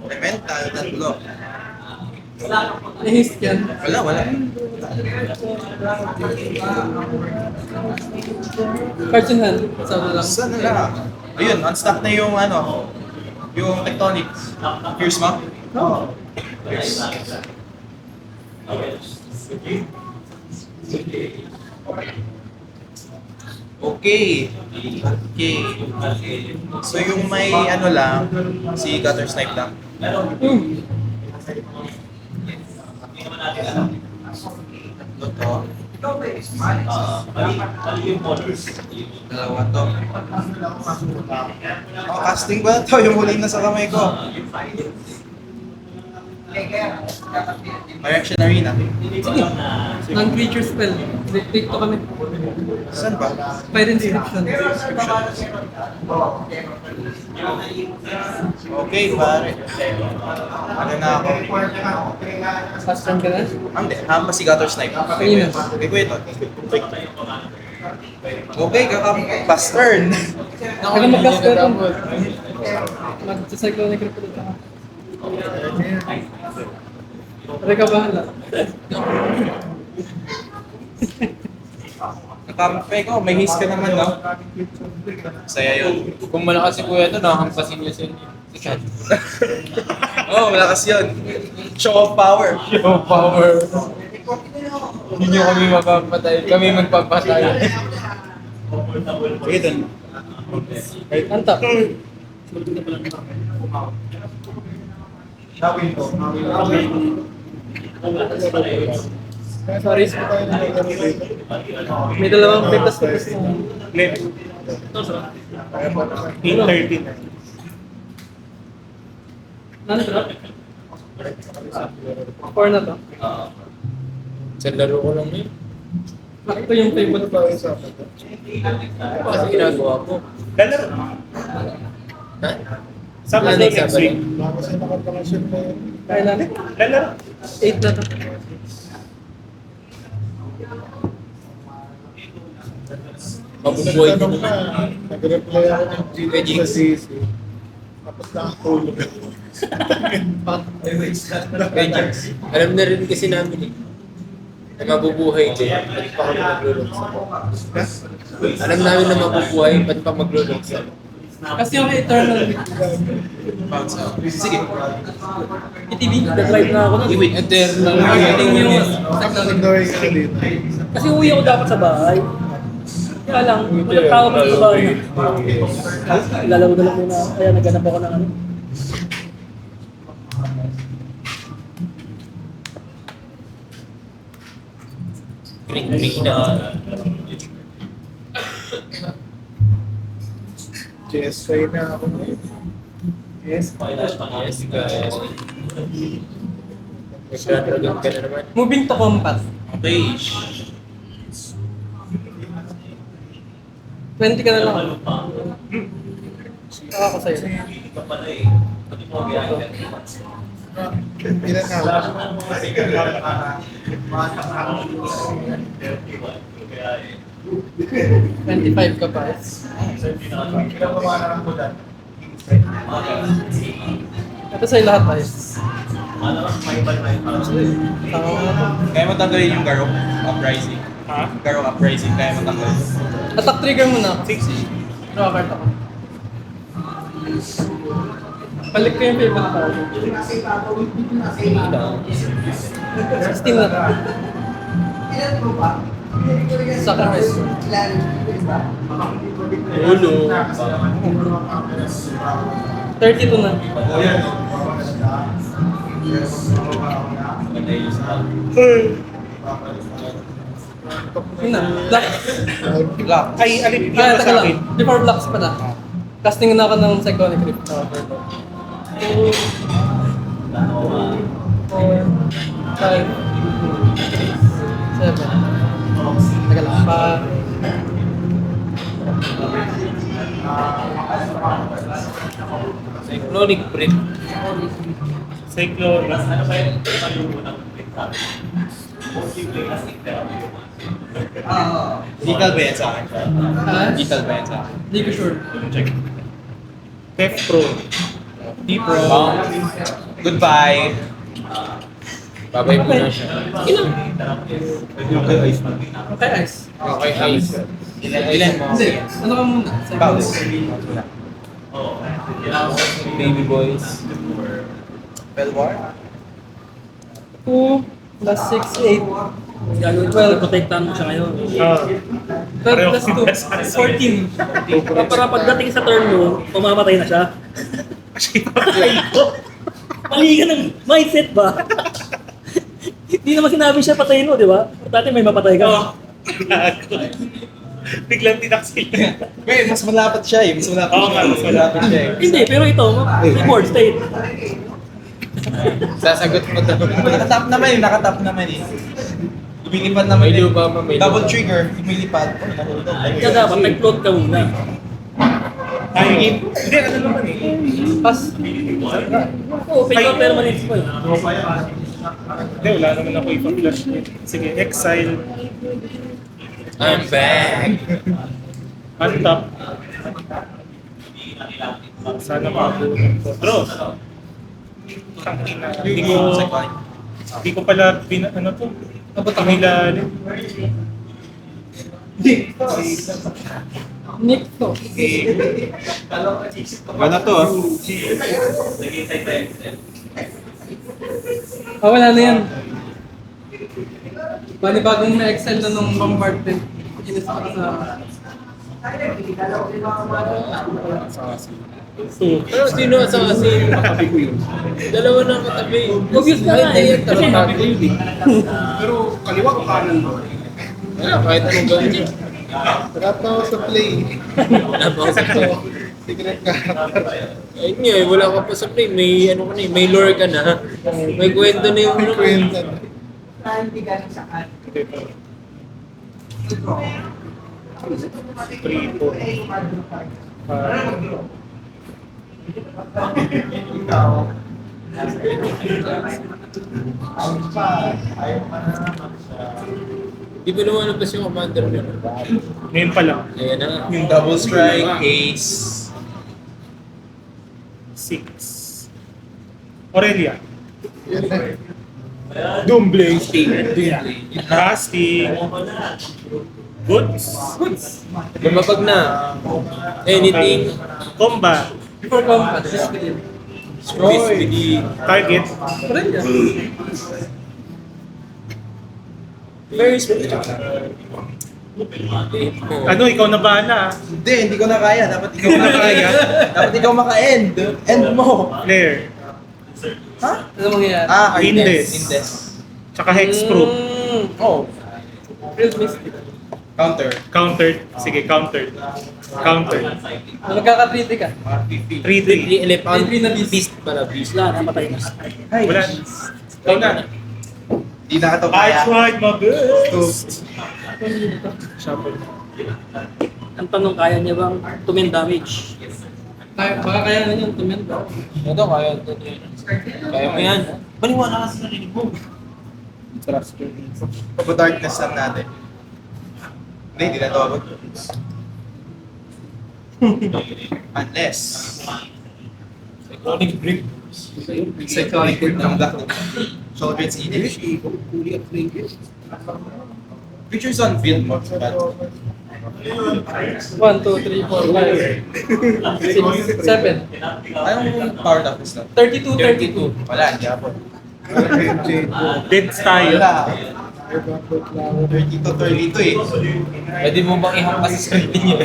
elemental tatlo. Nahist yan. Wala. Cards in hand. Sana lang. Saan na lang? Ayun, unstock na yung yung tectonics. Here's mo? No. Here's. Okay. So yung may lang, si Gutter Snipe lang. Ito. Dalawa to. Casting ba ito? Yung huli na sa kamay ko. Reactionary na. Sige. Non-creature spell. Take to kami. Saan ba? Fire inscription. Okay, pare. Ano na ako? Fast turn ka na? Hindi, hampas si Gutter Snipe. Kanina. Okay, wait. Okay, fast turn. Kaya mag-cast ka rin. Mag-cyclonic repellent ka. Pare ka bahala. Nakampi ko, may haste ka naman, no? Saya yun. Kung malakas si Kuya ito, nakahampasin niya si Kat. Oh, malakas yun. Show of power. Yung power. Hindi niyo kami mapapatay. Kami magpapatay. Okay, dun. Antap. Sorry. May dalawang petas ko gusto mo. Left. 8:30 na. Non-drop. 4 na to. Sa laro ko lang yun. Ito yung favorite ko. Kasi ginagawa ko. Lalaro. Ha? Sabado Ano, next Sabado? week. Kailan? Lalaro. 8 na to. Mabubuhay din. Nag-reply ako ng GG sa CC. Tapos nakatulog ako. Alam na rin kasi namin eh. Na mabubuhay din. Ba't pa kami magluluksa? Alam namin na mabubuhay. Ba't pa magluluksa? Kasi yung Eternal. Sige. ETB, nag-drive na ako nun. Eternal. Marketing yung Nag-knowing ka dito. kasi uwi ako dapat sa bahay. Kaya lang, walang tao pa sa bahay na. Lalaw na lang muna. Kaya naghanap ako ng ano. GS5 na ako ngayon. Yes, guys. Nagkadragon ka na naman. Moving to combat. Okay. 20 ka na lang. Ako sa'yo. Ilan na ako? 25 ka pa. Ito sa'yo lahat tayo. Tama mo na to. Kaya mo tanggalin yung Garou Uprising. Ha? Garou Uprising, kaya mo tanggalin. Attack trigger mo na. Draw a card ako. Balik ko yung favorite card. 16 na to. Sacrifice. Ulo. 32 na. Yun na, black. Black. Ay, alin Kaya, pa taka sa lang. akin? Before blacks pa na. Casting na ako ng Cyclonic Rift. 2, 4, 5, 6, 7. Teka lang. Cyclonic break. Cyclone. Legal ba yan sa akin? Legal ba yan sa akin? Hindi ko sure. Tef Pro. D-Pro. Goodbye. Babay mo na siya. Okay, ice. Okay, ice. Ilan mo? Hindi. Ano ka muna? Bounce. Cyclonic. Baby boys. Pelwar? 2 plus 6, 8. Gagawin 12, protektahan mo siya ngayon. 12 plus 2, 14. Para pagdating sa turn mo, mamamatay na siya. Mali ka ng mindset ba? Hindi naman sinabi siya patayin mo, di ba? Dati may mapatay ka. Biglang tinaksil. Wait, mas malapit siya eh. Mas malapit Oo nga, mas malapit siya eh. Hindi, pero ito, keyboard state. Sasagot mo daw. Nakatap naman eh. Nakatap naman eh. Lumilipad naman May eh. lupa pa, may Double lupa. trigger. Lumilipad. Oh, nahulog. Kaya dapat nag-float ka muna. Ay, hindi, ano naman eh. Pass. Oo, pay permanent mo eh. Hindi, wala naman ako ipa-flash. Sige, exile. I'm back. Untap. Sana mabuhay ko. Draw. Hindi ko pala ano to? Pinilalim. Nick to. Gana to ah. Wala na yan. Bagong na-excel na nung bombardment. Inisa ka sa... Pero sino sa kasi? Dalawa na katabi. Obvious na nga eh. Kasi Pero kaliwa ko kanan mo. Wala, kahit anong gawin niya. Sarap na ako sa play. Wala pa ako sa play. Secret character. Ayun nga eh, wala ka pa sa play. May ano ka na eh, may lore ka na. May kwento na yung ano. Kwenta. Three, four. Di ba lumalabas yung commander mo? Ngayon pa lang. Ayan na. Yung double strike, ace. 6. Aurelia. Doomblade. Casting. Goods. Lumabag na. Anything. Combat. Before combat, this video. Destroy. Target. Correct yan. Very special. Ano, ikaw na bahala. Hindi ko na kaya. Dapat ikaw na kaya. Dapat ikaw maka-end. End mo. Player. Ano mangyayari? Indes. Indes. Tsaka hexproof. Oh. Real mystic. Counter. Countered. Sige, countered. Countered. Magkaka-3D ka. 3-3. Elephant. Three na beast. Beast pala. Beast. Wala, napatay na. Wala. Ikaw na. Di na ito kaya. Ice Ride, my best. Shuffle. Ang tanong, kaya niya bang tumin damage? Baka kaya na yun, tumend. Ito, kaya ito. Kaya mo yan. Paniwala ka sa narinig mo. Pag-darkness lang natin. Hindi na ito abot. Unless. Cyclonic break. Cyclonic Rift ng Black. Shoulder's Edict. Pictures on field mo. 1, 2, 3, 4, 5, 6, 7. Anong power toughness na? 32, 32. Wala, hindi ako. Dead tayo. Wala. 32 eh. Pwede mo bang ihampas sa sarili niya?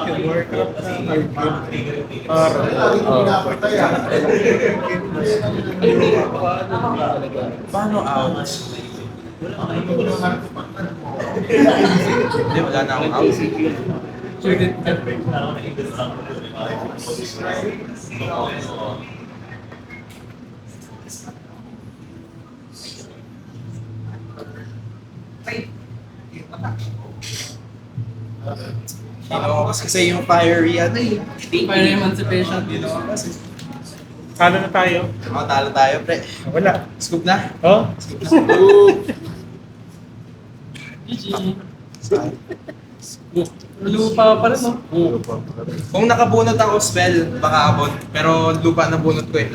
yun, Warcraft na card game. Paano out? Hindi, wala na akong out. Kasi yung fiery ano eh. Fire Emancipation. Talo na tayo. Talo tayo, pre. Wala. Scoop na? Oh? GG. Lupa pa rin, no? Kung nakabunot ako spell, baka abot. Pero lupa na bunot ko eh.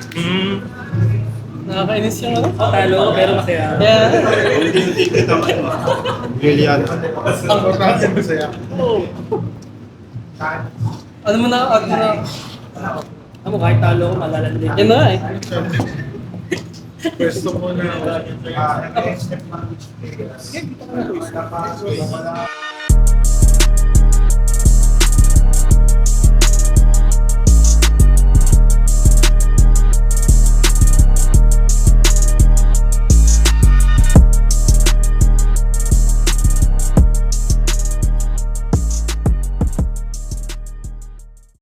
Nakakainis yung ano. Talo ko pero masaya. Yeah. Lilian. Ang importante masaya. Ano mo na, Ako kahit talo ko, malalandi. Yan na eh. Pwesto mo na.